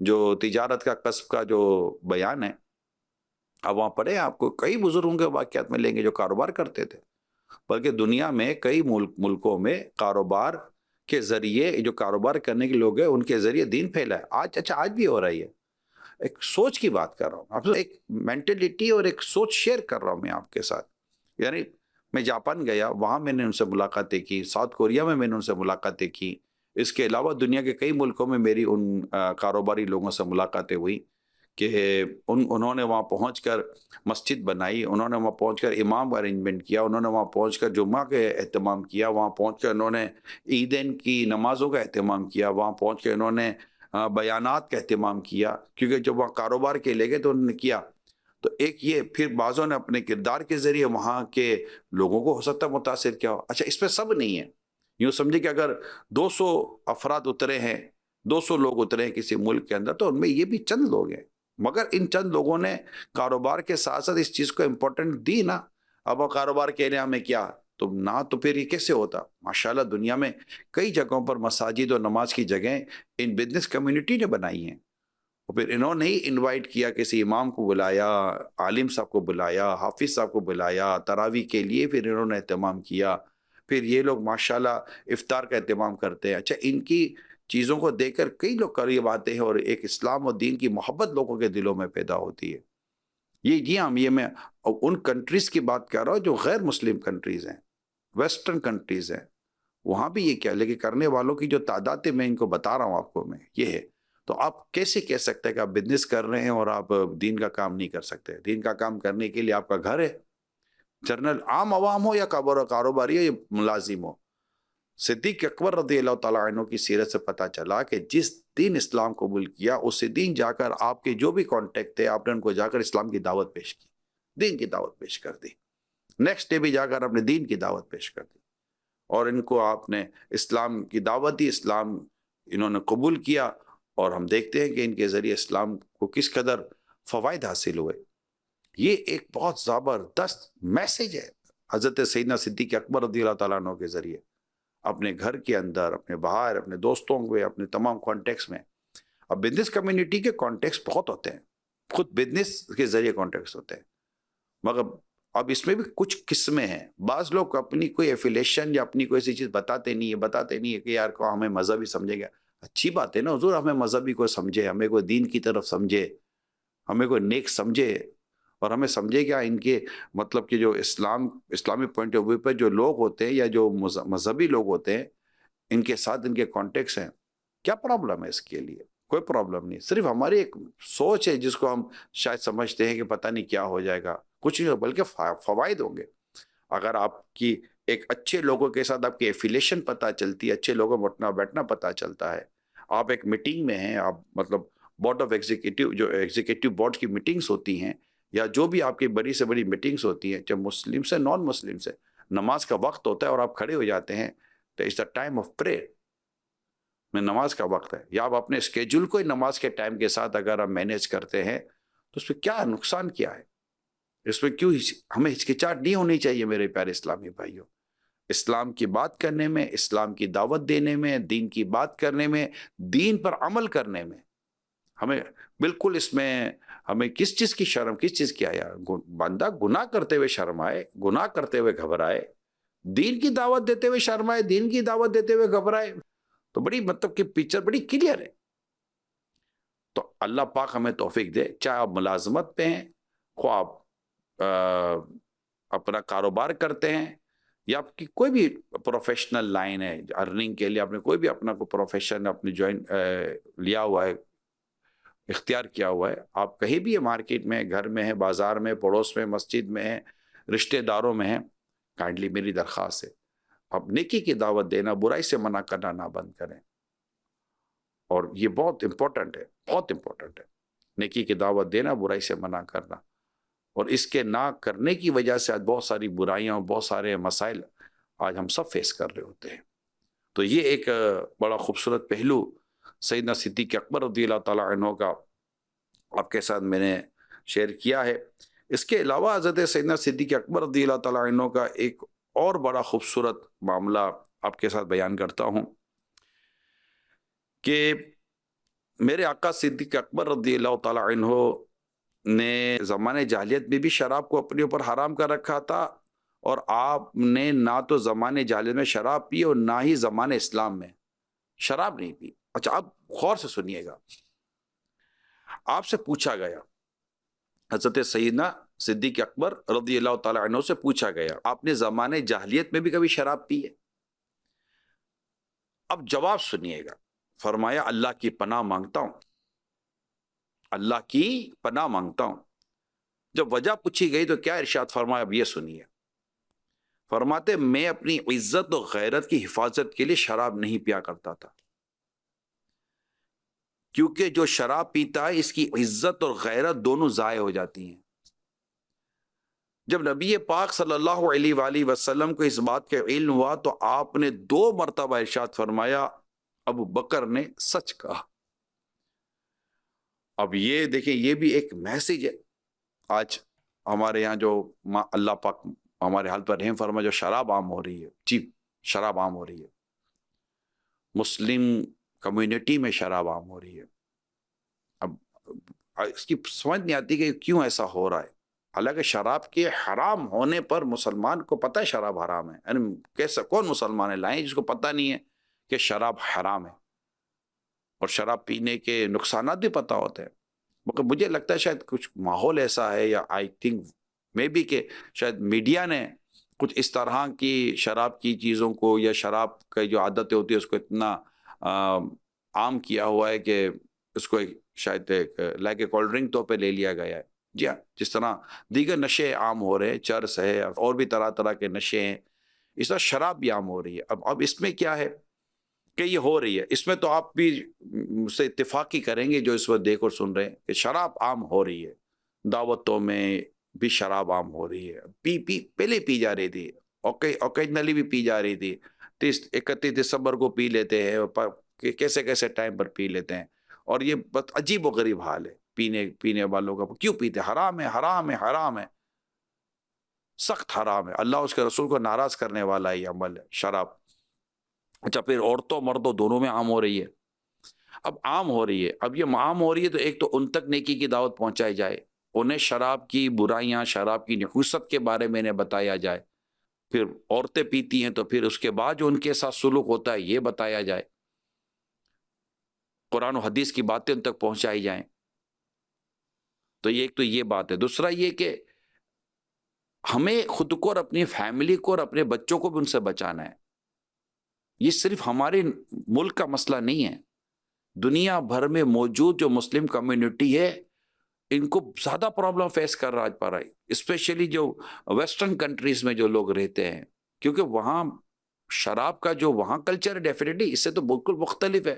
جو تجارت کا کسب کا جو بیان ہے، آپ وہاں پڑھیں، آپ کو کئی بزرگوں کے واقعات ملیں گے جو کاروبار کرتے تھے۔ بلکہ دنیا میں کئی ملکوں میں کاروبار کے ذریعے، جو کاروبار کرنے کے لوگ ہیں ان کے ذریعے دین پھیلا ہے۔ آج بھی ہو رہی ہے۔ ایک سوچ کی بات کر رہا ہوں آپ سے، ایک مینٹلٹی اور ایک سوچ شیئر کر رہا ہوں میں آپ کے ساتھ۔ یعنی میں جاپان گیا، وہاں میں نے ان سے ملاقاتیں کی، ساؤتھ کوریا میں نے ان سے ملاقاتیں کی، اس کے علاوہ دنیا کے کئی ملکوں میں میری ان کاروباری لوگوں سے ملاقاتیں ہوئی کہ انہوں نے وہاں پہنچ کر مسجد بنائی، انہوں نے وہاں پہنچ کر امام کا ارینجمنٹ کیا، انہوں نے وہاں پہنچ کر جمعہ کے اہتمام کیا، وہاں پہنچ کر انہوں نے عیدین کی نمازوں کا اہتمام کیا، وہاں پہنچ کر انہوں نے بیانات کا اہتمام کیا، کیونکہ جب وہاں کاروبار کے لے گئے تو انہوں نے کیا۔ تو ایک یہ، پھر بعضوں نے اپنے کردار کے ذریعے وہاں کے لوگوں کو ہو سکتا ہے متاثر کیا ہو۔ اچھا، اس پہ سب نہیں ہے، یوں سمجھے کہ اگر 200 افراد اترے ہیں، 200 لوگ اترے ہیں کسی ملک کے اندر، تو ان میں یہ بھی چند لوگ ہیں، مگر ان چند لوگوں نے کاروبار کے ساتھ ساتھ اس چیز کو امپورٹنٹ دی نا۔ اب وہ کاروبار کے لیے ہمیں کیا، تو نہ تو پھر یہ کیسے ہوتا؟ ماشاءاللہ دنیا میں کئی جگہوں پر مساجد اور نماز کی جگہیں ان بزنس کمیونٹی نے بنائی ہیں، اور پھر انہوں نے ہی انوائٹ کیا، کسی امام کو بلایا، عالم صاحب کو بلایا، حافظ صاحب کو بلایا تراویح کے لیے، پھر انہوں نے اہتمام کیا. پھر یہ لوگ ماشاءاللہ افطار کا اہتمام کرتے ہیں. اچھا، ان کی چیزوں کو دیکھ کر کئی لوگ قریب آتے ہیں اور ایک اسلام اور دین کی محبت لوگوں کے دلوں میں پیدا ہوتی ہے. جی ہاں، یہ میں ان کنٹریز کی بات کر رہا ہوں جو غیر مسلم کنٹریز ہیں، ویسٹرن کنٹریز ہیں. وہاں بھی یہ کیا، لیکن کرنے والوں کی جو تعداد ہے میں ان کو بتا رہا ہوں آپ کو، میں یہ ہے. تو آپ کیسے کہہ سکتے ہیں کہ آپ بزنس کر رہے ہیں اور آپ دین کا کام نہیں کر سکتے؟ دین کا کام کرنے کے لیے آپ کا گھر ہے، جنرل عام عوام ہو یا کاروباری ہو یا ملازم ہو. صدیق اکبر رضی اللہ تعالیٰ عنہ کی سیرت سے پتہ چلا کہ جس دن اسلام قبول کیا اسی دن جا کر آپ کے جو بھی کانٹیکٹ تھے آپ نے ان کو جا کر اسلام کی دعوت پیش کی، دین کی دعوت پیش کر دی. نیکسٹ ڈے بھی جا کر اپنے دین کی دعوت پیش کر دی اور ان کو آپ نے اسلام کی دعوت دی. اسلام انہوں نے قبول کیا اور ہم دیکھتے ہیں کہ ان کے ذریعے اسلام کو کس قدر فوائد حاصل ہوئے. یہ ایک بہت زبردست میسج ہے حضرت سیدنا صدیق اکبر رضی اللہ تعالیٰ عنہ کے ذریعے اپنے گھر کے اندر، اپنے باہر، اپنے دوستوں میں، اپنے تمام کانٹیکٹس میں. اب بزنس کمیونٹی کے کانٹیکٹس بہت ہوتے ہیں، خود بزنس کے ذریعے کانٹیکٹس ہوتے ہیں، مگر اب اس میں بھی کچھ قسمیں ہیں. بعض لوگ اپنی کوئی ایفیلیشن یا اپنی کوئی ایسی چیز بتاتے نہیں ہے کہ یار کو ہمیں مذہبی سمجھے گا. اچھی بات ہے نا حضور، ہمیں مذہبی کو سمجھے، ہمیں کوئی دین کی طرف سمجھے، ہمیں کوئی نیک سمجھے، اور ہمیں سمجھے کیا ان کے مطلب کہ جو اسلامی پوائنٹ آف ویو پہ جو لوگ ہوتے ہیں یا جو مذہبی لوگ ہوتے ہیں ان کے ساتھ ان کے کانٹیکٹس ہیں. کیا پرابلم ہے اس کے لیے؟ کوئی پرابلم نہیں. صرف ہماری ایک سوچ ہے جس کو ہم شاید سمجھتے ہیں کہ پتہ نہیں کیا ہو جائے گا. کچھ نہیں، بلکہ فوائد ہوں گے. اگر آپ کی ایک اچھے لوگوں کے ساتھ آپ کی ایفیلیشن پتہ چلتی ہے، اچھے لوگوں میں اٹھنا بیٹھنا پتہ چلتا ہے، آپ ایک میٹنگ میں ہیں، آپ مطلب بورڈ آف ایگزیکٹو، جو ایگزیکٹو بورڈ کی میٹنگز ہوتی ہیں یا جو بھی آپ کی بڑی سے بڑی میٹنگز ہوتی ہیں، چاہے مسلم سے نان مسلم سے، نماز کا وقت ہوتا ہے اور آپ کھڑے ہو جاتے ہیں تو it's the time of prayer, میں نماز کا وقت ہے. یا آپ اپنے اسکیجول کو نماز کے ٹائم کے ساتھ اگر آپ مینیج کرتے ہیں تو اس پہ کیا نقصان کیا ہے؟ اس پہ کیوں ہمیں ہچکچاہٹ نہیں ہونی چاہیے میرے پیارے اسلامی بھائیوں. اسلام کی بات کرنے میں، اسلام کی دعوت دینے میں، دین کی بات کرنے میں، دین پر عمل کرنے میں ہمیں بالکل اس میں ہمیں کس چیز کی شرم، کس چیز کی آیا؟ بندہ گناہ کرتے ہوئے شرم آئے، گناہ کرتے ہوئے گھبرائے، دین کی دعوت دیتے ہوئے شرم آئے، دین کی دعوت دیتے ہوئے گھبرائے، تو بڑی مطلب کہ پکچر بڑی کلیئر ہے. تو اللہ پاک ہمیں توفیق دے، چاہے آپ ملازمت پہ ہیں، خواہ آپ اپنا کاروبار کرتے ہیں یا آپ کی کوئی بھی پروفیشنل لائن ہے ارننگ کے لیے، آپ نے کوئی بھی اپنا کوئی پروفیشن اپنی جوائن لیا ہوا ہے، اختیار کیا ہوا ہے، آپ کہیں بھی مارکیٹ میں، گھر میں ہیں، بازار میں، پڑوس میں، مسجد میں ہیں، رشتہ داروں میں ہیں، کائنڈلی میری درخواست ہے آپ نیکی کی دعوت دینا، برائی سے منع کرنا نہ بند کریں. اور یہ بہت امپورٹنٹ ہے، بہت امپورٹنٹ ہے، نیکی کی دعوت دینا، برائی سے منع کرنا. اور اس کے نہ کرنے کی وجہ سے آج بہت ساری برائیاں اور بہت سارے مسائل آج ہم سب فیس کر رہے ہوتے ہیں. تو یہ ایک بڑا خوبصورت پہلو سیدنا صدیق اکبر رضی اللہ تعالیٰ عنہ کا آپ کے ساتھ میں نے شیئر کیا ہے. اس کے علاوہ حضرت سیدنا صدیق اکبر رضی اللہ تعالیٰ عنہ کا ایک اور بڑا خوبصورت معاملہ آپ کے ساتھ بیان کرتا ہوں کہ میرے آقا صدیق اکبر رضی اللہ تعالیٰ عنہ نے زمانے جاہلیت میں بھی شراب کو اپنے اوپر حرام کر رکھا تھا، اور آپ نے نہ تو زمانے جاہلیت میں شراب پی اور نہ ہی زمانے اسلام میں شراب نہیں پی. اچھا، آپ غور سے سنیے گا. آپ سے پوچھا گیا، حضرت سیدنا صدیق اکبر رضی اللہ تعالیٰ عنہ سے پوچھا گیا، آپ نے زمانے جاہلیت میں بھی کبھی شراب پی ہے؟ اب جواب سنیے گا. فرمایا اللہ کی پناہ مانگتا ہوں، اللہ کی پناہ مانگتا ہوں. جب وجہ پوچھی گئی تو کیا ارشاد فرمایا؟ اب یہ سنیے. فرماتے میں اپنی عزت و غیرت کی حفاظت کے لیے شراب نہیں پیا کرتا تھا، کیونکہ جو شراب پیتا ہے اس کی عزت اور غیرت دونوں ضائع ہو جاتی ہیں. جب نبی پاک صلی اللہ علیہ وآلہ وسلم کو اس بات کا علم ہوا تو آپ نے 2 مرتبہ ارشاد فرمایا ابو بکر نے سچ کہا. اب یہ دیکھیں، یہ بھی ایک میسج ہے. آج ہمارے یہاں جو اللہ پاک ہمارے حال پر رحم فرما، جو شراب عام ہو رہی ہے، جی شراب عام ہو رہی ہے، مسلم کمیونٹی میں شراب عام ہو رہی ہے. اب اس کی سمجھ نہیں آتی کہ کیوں ایسا ہو رہا ہے. حالانکہ شراب کے حرام ہونے پر مسلمان کو پتہ ہے شراب حرام ہے. یعنی کیسا کون مسلمان ہے لائیں جس کو پتہ نہیں ہے کہ شراب حرام ہے اور شراب پینے کے نقصانات بھی پتہ ہوتے ہیں. مگر مجھے لگتا ہے شاید کچھ ماحول ایسا ہے، یا آئی تھنک مے بی کہ شاید میڈیا نے کچھ اس طرح کی شراب کی چیزوں کو یا شراب کی جو عادتیں ہوتی ہے اس کو اتنا عام کیا ہوا ہے کہ اس کو شاید لائک اے کولڈ ڈرنک طور پہ لے لیا گیا ہے. جی ہاں، جس طرح دیگر نشے عام ہو رہے ہیں، چرس ہے اور بھی طرح طرح کے نشے ہیں، اس طرح شراب بھی عام ہو رہی ہے. اب اس میں کیا ہے کہ یہ ہو رہی ہے، اس میں تو آپ بھی مجھ سے اتفاق ہی کریں گے جو اس وقت دیکھ اور سن رہے ہیں کہ شراب عام ہو رہی ہے. دعوتوں میں بھی شراب عام ہو رہی ہے. پہلے پی جا رہی تھی، اوکیجنلی بھی پی جا رہی تھی. 31 دسمبر کو پی لیتے ہیں، کیسے کیسے ٹائم پر پی لیتے ہیں. اور یہ بہت عجیب و غریب حال ہے پینے والوں کا. کیوں پیتے؟ حرام ہے، حرام ہے، حرام ہے، سخت حرام ہے. اللہ اس کے رسول کو ناراض کرنے والا یہ عمل ہے شراب. اچھا، پھر عورتوں مردوں دونوں میں عام ہو رہی ہے. اب عام ہو رہی ہے، اب یہ عام ہو رہی ہے تو ایک تو ان تک نیکی کی دعوت پہنچائی جائے، انہیں شراب کی برائیاں، شراب کی نحوست کے بارے میں انہیں بتایا جائے. پھر عورتیں پیتی ہیں تو پھر اس کے بعد جو ان کے ساتھ سلوک ہوتا ہے یہ بتایا جائے. قرآن و حدیث کی باتیں ان تک پہنچائی جائیں. تو ایک تو یہ بات ہے. دوسرا یہ کہ ہمیں خود کو اور اپنی فیملی کو اور اپنے بچوں کو بھی ان سے بچانا ہے. یہ صرف ہمارے ملک کا مسئلہ نہیں ہے، دنیا بھر میں موجود جو مسلم کمیونٹی ہے ان کو زیادہ پرابلم فیس کر رہا پا رہا ہے، اسپیشلی جو ویسٹرن کنٹریز میں جو لوگ رہتے ہیں، کیونکہ وہاں شراب کا جو وہاں کلچر ہے ڈیفینیٹلی اس سے تو بالکل مختلف ہے.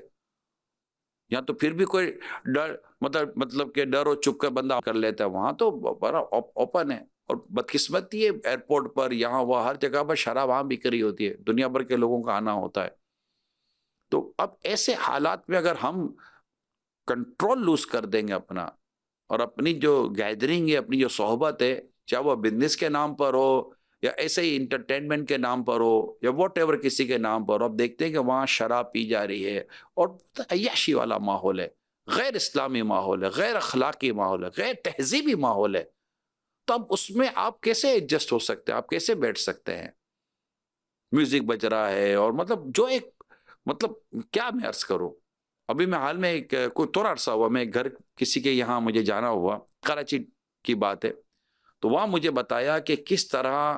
یا تو پھر بھی کوئی ڈر مطلب کہ ڈر اور چپ کر بندہ کر لیتا ہے، وہاں تو بڑا اوپن ہے. اور بدقسمتی ہے ایئرپورٹ پر یہاں وہاں ہر جگہ پر شراب عام بک رہی ہوتی ہے، دنیا بھر کے لوگوں کا آنا ہوتا ہے. تو اب ایسے حالات میں اگر ہم کنٹرول لوز کر دیں گے اپنا، اور اپنی جو گیدرنگ ہے، اپنی جو صحبت ہے، چاہے وہ بزنس کے نام پر ہو یا ایسے ہی انٹرٹینمنٹ کے نام پر ہو یا واٹ ایور کسی کے نام پر ہو، اب دیکھتے ہیں کہ وہاں شراب پی جا رہی ہے اور عیاشی والا ماحول ہے، غیر اسلامی ماحول ہے، غیر اخلاقی ماحول ہے، غیر تہذیبی ماحول ہے. تو اب اس میں آپ کیسے ایڈجسٹ ہو سکتے ہیں؟ آپ کیسے بیٹھ سکتے ہیں؟ میوزک بج رہا ہے اور جو ایک کیا میں عرض کروں. ابھی میں حال میں کوئی تھوڑا عرصہ ہوا میں گھر کسی کے یہاں مجھے جانا ہوا، کراچی کی بات ہے، تو وہاں مجھے بتایا کہ کس طرح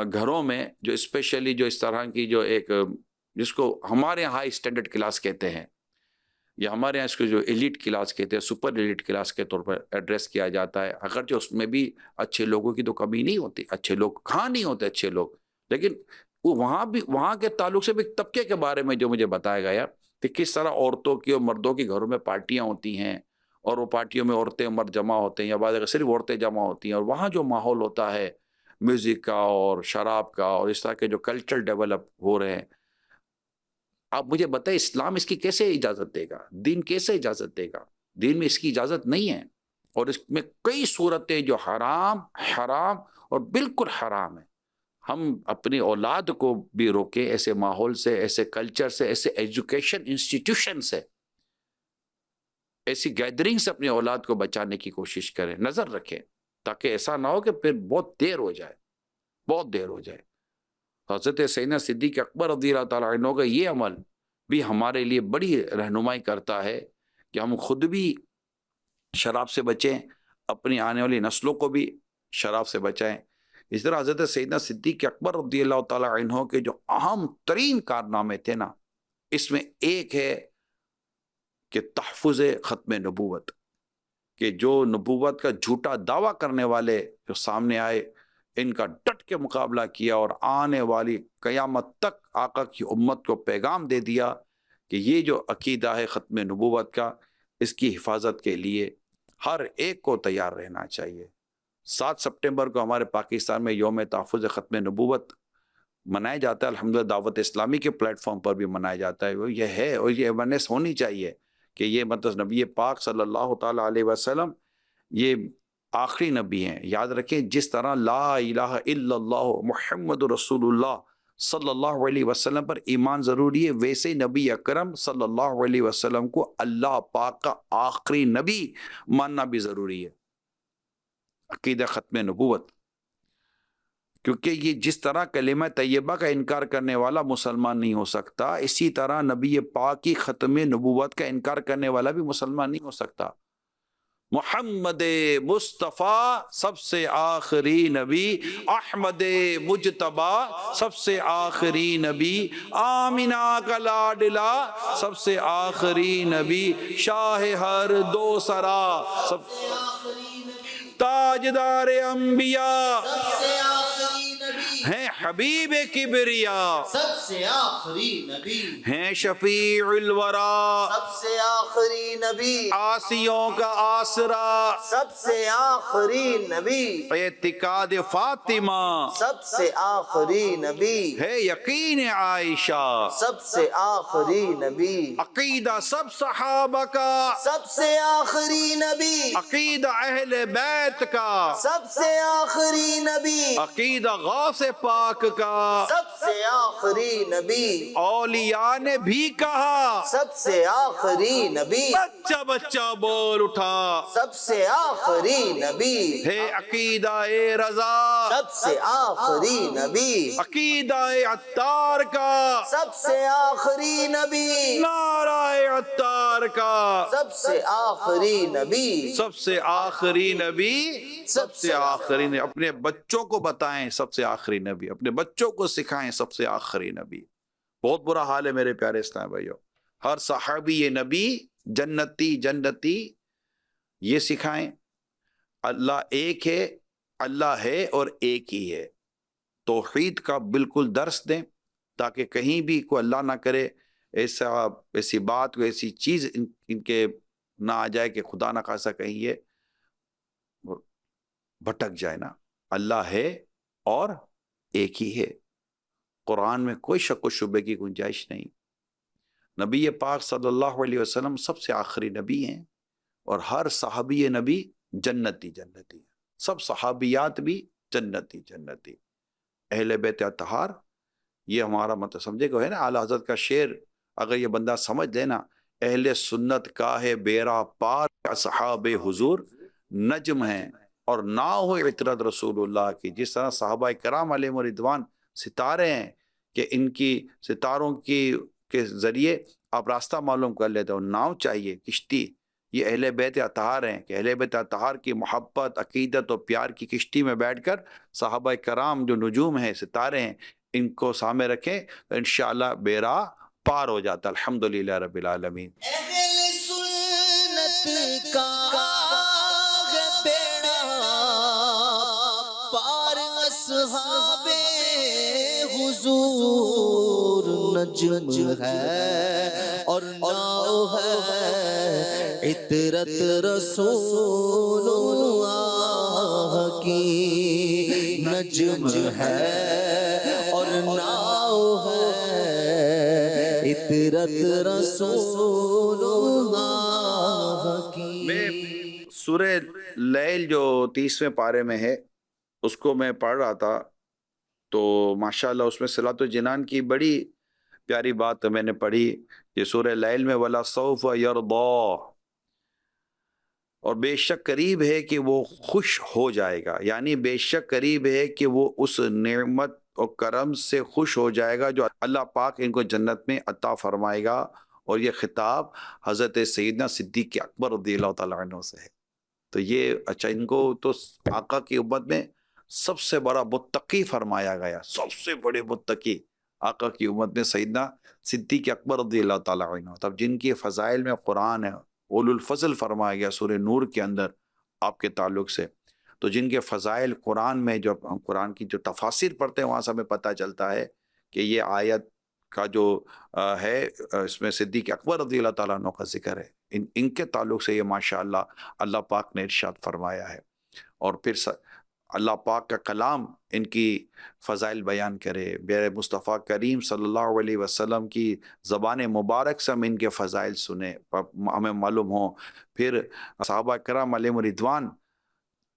گھروں میں جو اسپیشلی جو اس طرح کی جو ایک جس کو ہمارے یہاں ہائی اسٹینڈرڈ کلاس کہتے ہیں، یا ہمارے یہاں اس کو جو ایلیٹ کلاس کہتے ہیں، سپر ایلیٹ کلاس کے طور پر ایڈریس کیا جاتا ہے، اگرچہ اس میں بھی اچھے لوگوں کی تو کمی نہیں ہوتی، اچھے لوگ کہاں نہیں ہوتے اچھے لوگ، لیکن وہاں کے تعلق سے بھی طبقے کے بارے میں جو مجھے بتایا گیا کہ کس طرح عورتوں کی اور مردوں کی گھروں میں پارٹیاں ہوتی ہیں، اور وہ پارٹیوں میں عورتیں مرد جمع ہوتے ہیں یا بعض صرف عورتیں جمع ہوتی ہیں، اور وہاں جو ماحول ہوتا ہے میوزک کا اور شراب کا اور اس طرح کے جو کلچر ڈیولپ ہو رہے ہیں. آپ مجھے بتائیں اسلام اس کی کیسے اجازت دے گا؟ دین کیسے اجازت دے گا؟ دین میں اس کی اجازت نہیں ہے، اور اس میں کئی صورتیں جو حرام اور بالکل حرام ہیں. ہم اپنی اولاد کو بھی روکیں ایسے ماحول سے، ایسے کلچر سے، ایسے ایجوکیشن انسٹیٹیوشن سے، ایسی گیدرنگ سے اپنی اولاد کو بچانے کی کوشش کریں، نظر رکھیں، تاکہ ایسا نہ ہو کہ پھر بہت دیر ہو جائے. حضرت سیدنا صدیق اکبر رضی اللہ تعالیٰ عنہ کا یہ عمل بھی ہمارے لیے بڑی رہنمائی کرتا ہے کہ ہم خود بھی شراب سے بچیں، اپنی آنے والی نسلوں کو بھی شراب سے بچائیں. اس طرح حضرت سیدنا صدیق اکبر رضی اللہ تعالیٰ عنہ کے جو اہم ترین کارنامے تھے نا، اس میں ایک ہے کہ تحفظ ختم نبوت، کہ جو نبوت کا جھوٹا دعویٰ کرنے والے جو سامنے آئے ان کا ڈٹ کے مقابلہ کیا، اور آنے والی قیامت تک آقا کی امت کو پیغام دے دیا کہ یہ جو عقیدہ ہے ختم نبوت کا، اس کی حفاظت کے لیے ہر ایک کو تیار رہنا چاہیے. 7 سپٹمبر کو ہمارے پاکستان میں یوم تحفظ ختم نبوت منایا جاتا ہے، الحمدللہ دعوت اسلامی کے پلیٹ فارم پر بھی منایا جاتا ہے. وہ یہ ہے، اور یہ اویئرنیس ہونی چاہیے کہ یہ نبی پاک صلی اللہ تعالیٰ علیہ وسلم یہ آخری نبی ہیں. یاد رکھیں، جس طرح لا الہ الا اللہ محمد رسول اللہ صلی اللہ علیہ وسلم پر ایمان ضروری ہے، ویسے ہی نبی اکرم صلی اللہ علیہ وسلم کو اللہ پاک کا آخری نبی ماننا بھی ضروری ہے، عقیدہ ختم نبوت۔ کیونکہ یہ جس طرح کلمہ طیبہ کا انکار کرنے والا مسلمان نہیں ہو سکتا، اسی طرح نبی پاک کی ختم نبوت کا انکار کرنے والا بھی مسلمان نہیں ہو سکتا۔ محمد مصطفیٰ سب سے آخری نبی، احمد مجتبی سب سے آخری نبی، آمینہ کا لاڈلا سب سے آخری نبی، شاہ ہر دو سرا سب تاجدار انبیاء ہیں، حبیب کبریا سب سے آخری نبی، ہیں، شفیع الورا سب سے آخری نبی، آسیوں کا آسرا، سب سے آخری نبی، اعتقاد فاطمہ سب سے آخری نبی، ہے، یقین عائشہ، سب سے آخری نبی، عقیدہ سب صحابہ کا، سب سے آخری نبی، عقیدہ اہل بیت کا، سب سے آخری نبی، عقیدہ غوث پاک کا، سب سے آخری نبی، اولیاء نے بھی کہا، سب سے آخری نبی، بچہ بچہ بول اٹھا، سب سے آخری نبی، ہے عقیدہ رضا، سب سے آخری نبی، عقیدہ عطار کا، سب سے آخری نبی، نعرہ عطار کا، سب سے آخری نبی، سب سے آخری نبی، سب سے آخری نبی۔ اپنے بچوں کو بتائیں سب سے آخری نبی، اپنے بچوں کو سکھائیں سب سے آخری نبی۔ بہت برا حال ہے میرے پیارے اسلام بھائیو، ہر صحابی یہ نبی جنتی جنتی، یہ سکھائیں اللہ ایک ہے، اللہ ہے اور ایک ہی ہے، توحید کا بالکل درس دیں تاکہ کہیں بھی کوئی اللہ نہ کرے ایسی بات کو، ایسی چیز ان کے نہ آ جائے کہ خدا نہ خاصا کہیں یہ بھٹک جائے نا۔ اللہ ہے اور ایک ہی ہے، قرآن میں کوئی شک و شبے کی گنجائش نہیں۔ نبی پاک صلی اللہ علیہ وسلم سب سے آخری نبی ہیں، اور ہر صحابی نبی جنتی جنتی ہے، سب صحابیات بھی جنتی جنتی۔ اہل بیت اطہار یہ ہمارا مطلب سمجھے کو ہے نا، اعلیٰ حضرت کا شعر اگر یہ بندہ سمجھ لے نا، اہل سنت کا ہے بیرا پار اصحاب حضور نجم ہیں اور نہ ہو عطرت رسول اللہ کی۔ جس طرح صحابہ کرام علیہم رضوان ستارے ہیں کہ ان کی ستاروں کے ذریعے آپ راستہ معلوم کر لیتے ہو، ناؤ چاہیے کشتی، یہ اہل بیت اطہار ہیں کہ اہل بیت اطہار کی محبت، عقیدت اور پیار کی کشتی میں بیٹھ کر صحابہ کرام جو نجوم ہیں، ستارے ہیں، ان کو سامنے رکھیں تو انشاءاللہ بیڑا پار ہو جاتا۔ الحمدللہ رب العالمین۔ اہل سنت کا بیڑا پار اصحاب حضور نجم ہے اور ناؤ ہے عطرت رسول اللہ کی، نجم ہے اور ناؤ ہے عطرت رسول اللہ کی۔ میں سورہ لیل جو 30ویں پارے میں ہے اس کو میں پڑھ رہا تھا، تو ماشاءاللہ اس میں صلاۃ الجنان کی بڑی پیاری بات میں نے پڑھی، یہ سورہ لیل میں وَلَا سَوْفَ يَرْضَى، اور بے شک قریب ہے کہ وہ خوش ہو جائے گا، یعنی بے شک قریب ہے کہ وہ اس نعمت اور کرم سے خوش ہو جائے گا جو اللہ پاک ان کو جنت میں عطا فرمائے گا۔ اور یہ خطاب حضرت سیدنا صدیق اکبر رضی اللہ تعالیٰ عنہ سے ہے۔ تو یہ اچھا، ان کو تو آقا کی امت میں سب سے بڑا متقی فرمایا گیا، سب سے بڑے متقی آقا کی امت میں سیدنا صدیق اکبر رضی اللہ تعالیٰ عنہ، تب جن کی فضائل میں قرآن ہے اولو الفضل فرمایا گیا سورہ نور کے اندر آپ کے تعلق سے، تو جن کے فضائل قرآن میں جو ہم قرآن کی جو تفاسیر پڑھتے ہیں وہاں سے ہمیں پتہ چلتا ہے کہ یہ آیت کا جو ہے اس میں صدیق اکبر رضی اللہ تعالیٰ عنہ کا ذکر ہے، ان کے تعلق سے یہ ماشاءاللہ اللہ پاک نے ارشاد فرمایا ہے۔ اور پھر اللہ پاک کا کلام ان کی فضائل بیان کرے، میرے مصطفیٰ کریم صلی اللہ علیہ وسلم کی زبان مبارک سے ہم ان کے فضائل سنیں، ہمیں معلوم ہوں۔ پھر صحابہ کرام علیہم رضوان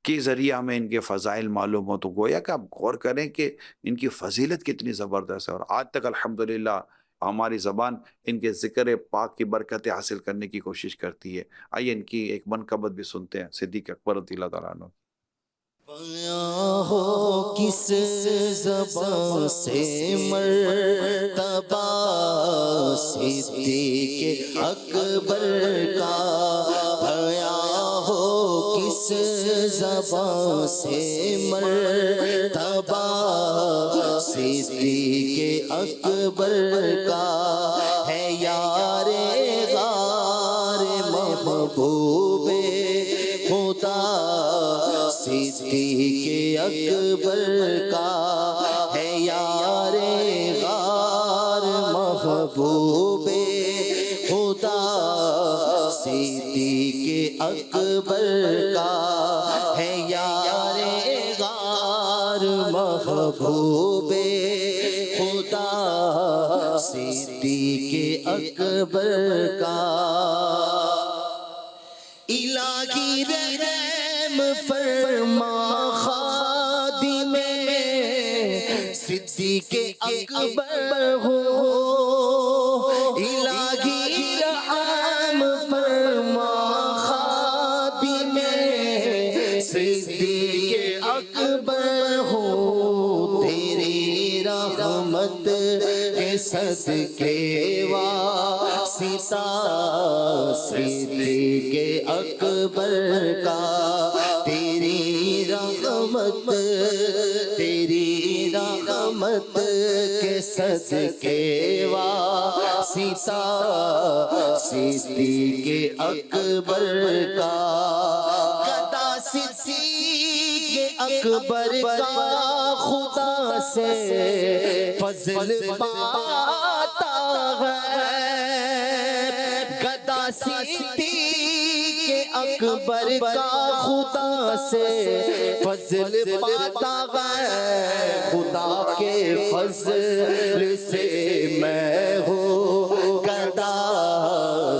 کے ذریعے ہمیں ان کے فضائل معلوم ہو، تو گویا کہ آپ غور کریں کہ ان کی فضیلت کتنی زبردست ہے، اور آج تک الحمدللہ ہماری زبان ان کے ذکر پاک کی برکتیں حاصل کرنے کی کوشش کرتی ہے۔ آئیے ان کی ایک منقبت بھی سنتے ہیں صدیق اکبر رضی اللہ تعالیٰ عنہ۔ بیاں ہو کس زبان سے مرتبہ صدیق اکبر کا، بیاں ہو کس زبان سے مرتبہ صدیق اکبر کا، ہے یار غار محبوب خدا صدیق اکبر کا، ہے یار غار محبوب خدا صدیق اکبر کا، ہے یار غار محبوب خدا صدیق اکبر کا۔ الہی رحم فرما خادم صدیق اکبر ہو، الہی رحم فرما خادم صدیق اکبر ہو، تیری رحمت کے صدقے واسطہ صدیق اکبر کا، تیری رحمت کے صدقے واسطہ صدیق اکبر کا، گدا صدیق اکبر کا خدا سے فضل پاتا ہے، گدا صدیق اکبر کا خدا سے فضل پاتا ہے، خدا کے فضل سے میں ہوں گدا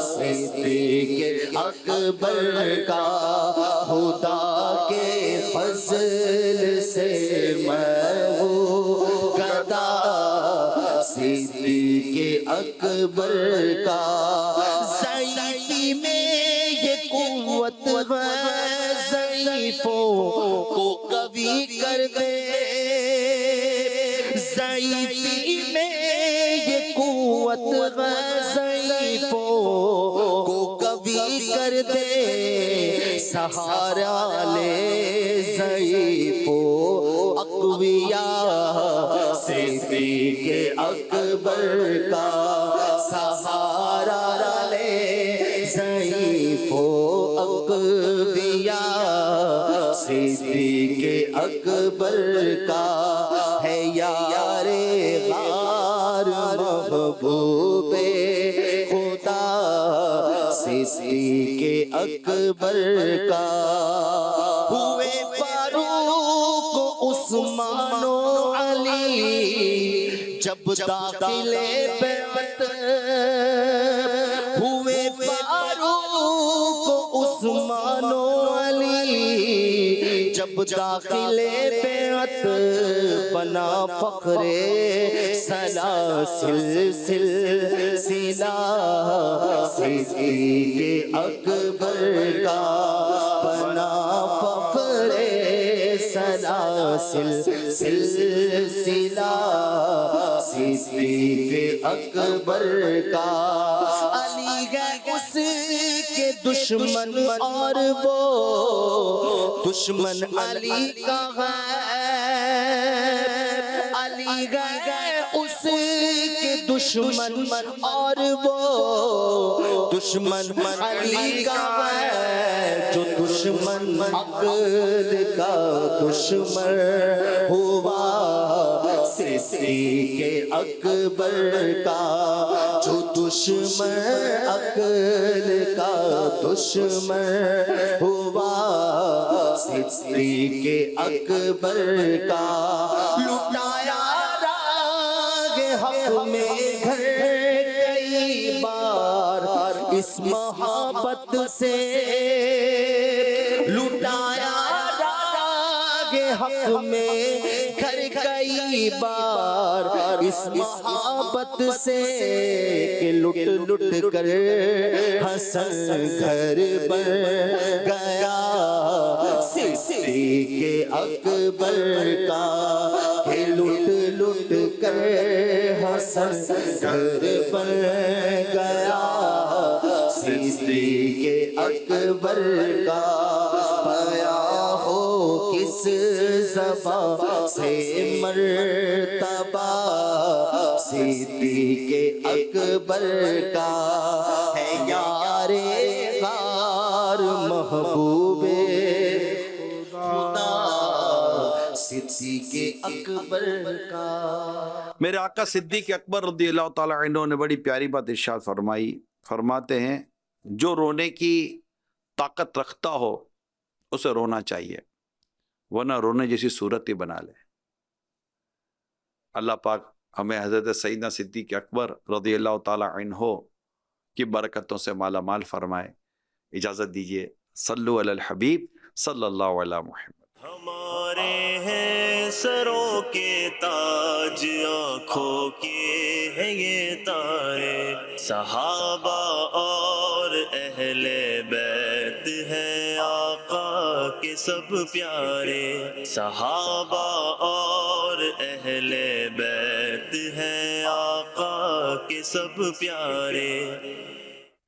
صدیق اکبر کا، خدا کے فضل سے میں ہوں گدا صدیق اکبر کا، ضعیفی میں یہ قوت ہے ضعیفوں کو قوی کر دے، ضعیفی میں یہ قوت ہے ضعیفوں کو قوی کر دے، سہارا لے ضعیفوں اقویاء صدیق اکبر کا، سہارا لے ضعیفوں اقویاء صدیق اکبر کا، ہے یار غار محبوب خدا صدیق اکبر کا، ہوئے فاروق عثمان و علی جب داخل بیعت، ہوئے فاروق عثمان و علی جب داخل بیعت، بنا فخر سلاسل سلسلہ صدیق اکبر کا، بنا فخر سلاسل سلسلہ صدیق اکبر کا، علی ہے اس کے دشمن اور وہ دشمن علی کا ہے، علی ہے اس کے دشمن اور وہ دشمن علی کا ہے، جو دشمن عقل کا دشمن ہوا صدیق اکبر کا، جو دشمن عقل کا دشمن ہوا صدیق اکبر کا، لٹایا راگ حق میں گھر کئی بار اس محبت سے، لٹایا حق میں گھر کئی بار اس محبت سے کہ لٹ لٹ کر حسن گھر بن گیا صدیق اکبر کا کہ لٹ لٹ کر حسن گھر بن گیا صدیق اکبر کا پایا ہو کس زبان سے مرتبہ صدیق اکبر کا ہے یار غار محبوب خدا صدیق اکبر کا۔ میرے آقا صدیق اکبر رضی اللہ تعالیٰ عنہ نے بڑی پیاری بات ارشاد فرمائی، فرماتے ہیں جو رونے کی طاقت رکھتا ہو اسے رونا چاہیے، ورنہ رونے جیسی صورت ہی بنا لے۔ اللہ پاک ہمیں حضرت سیدنا صدیق اکبر رضی اللہ تعالیٰ عنہ کی برکتوں سے مالا مال فرمائے۔ اجازت دیجیے، صلو علی الحبیب صلی اللہ علیہ محمد۔ ہمارے ہیں سروں کے تاج، آنکھوں کے ہیں یہ تارے، صحابہ اور اہل بیت ہیں آقا کے سب پیارے، صحابہ اور اہل بیت ہیں آقا کے سب پیارے۔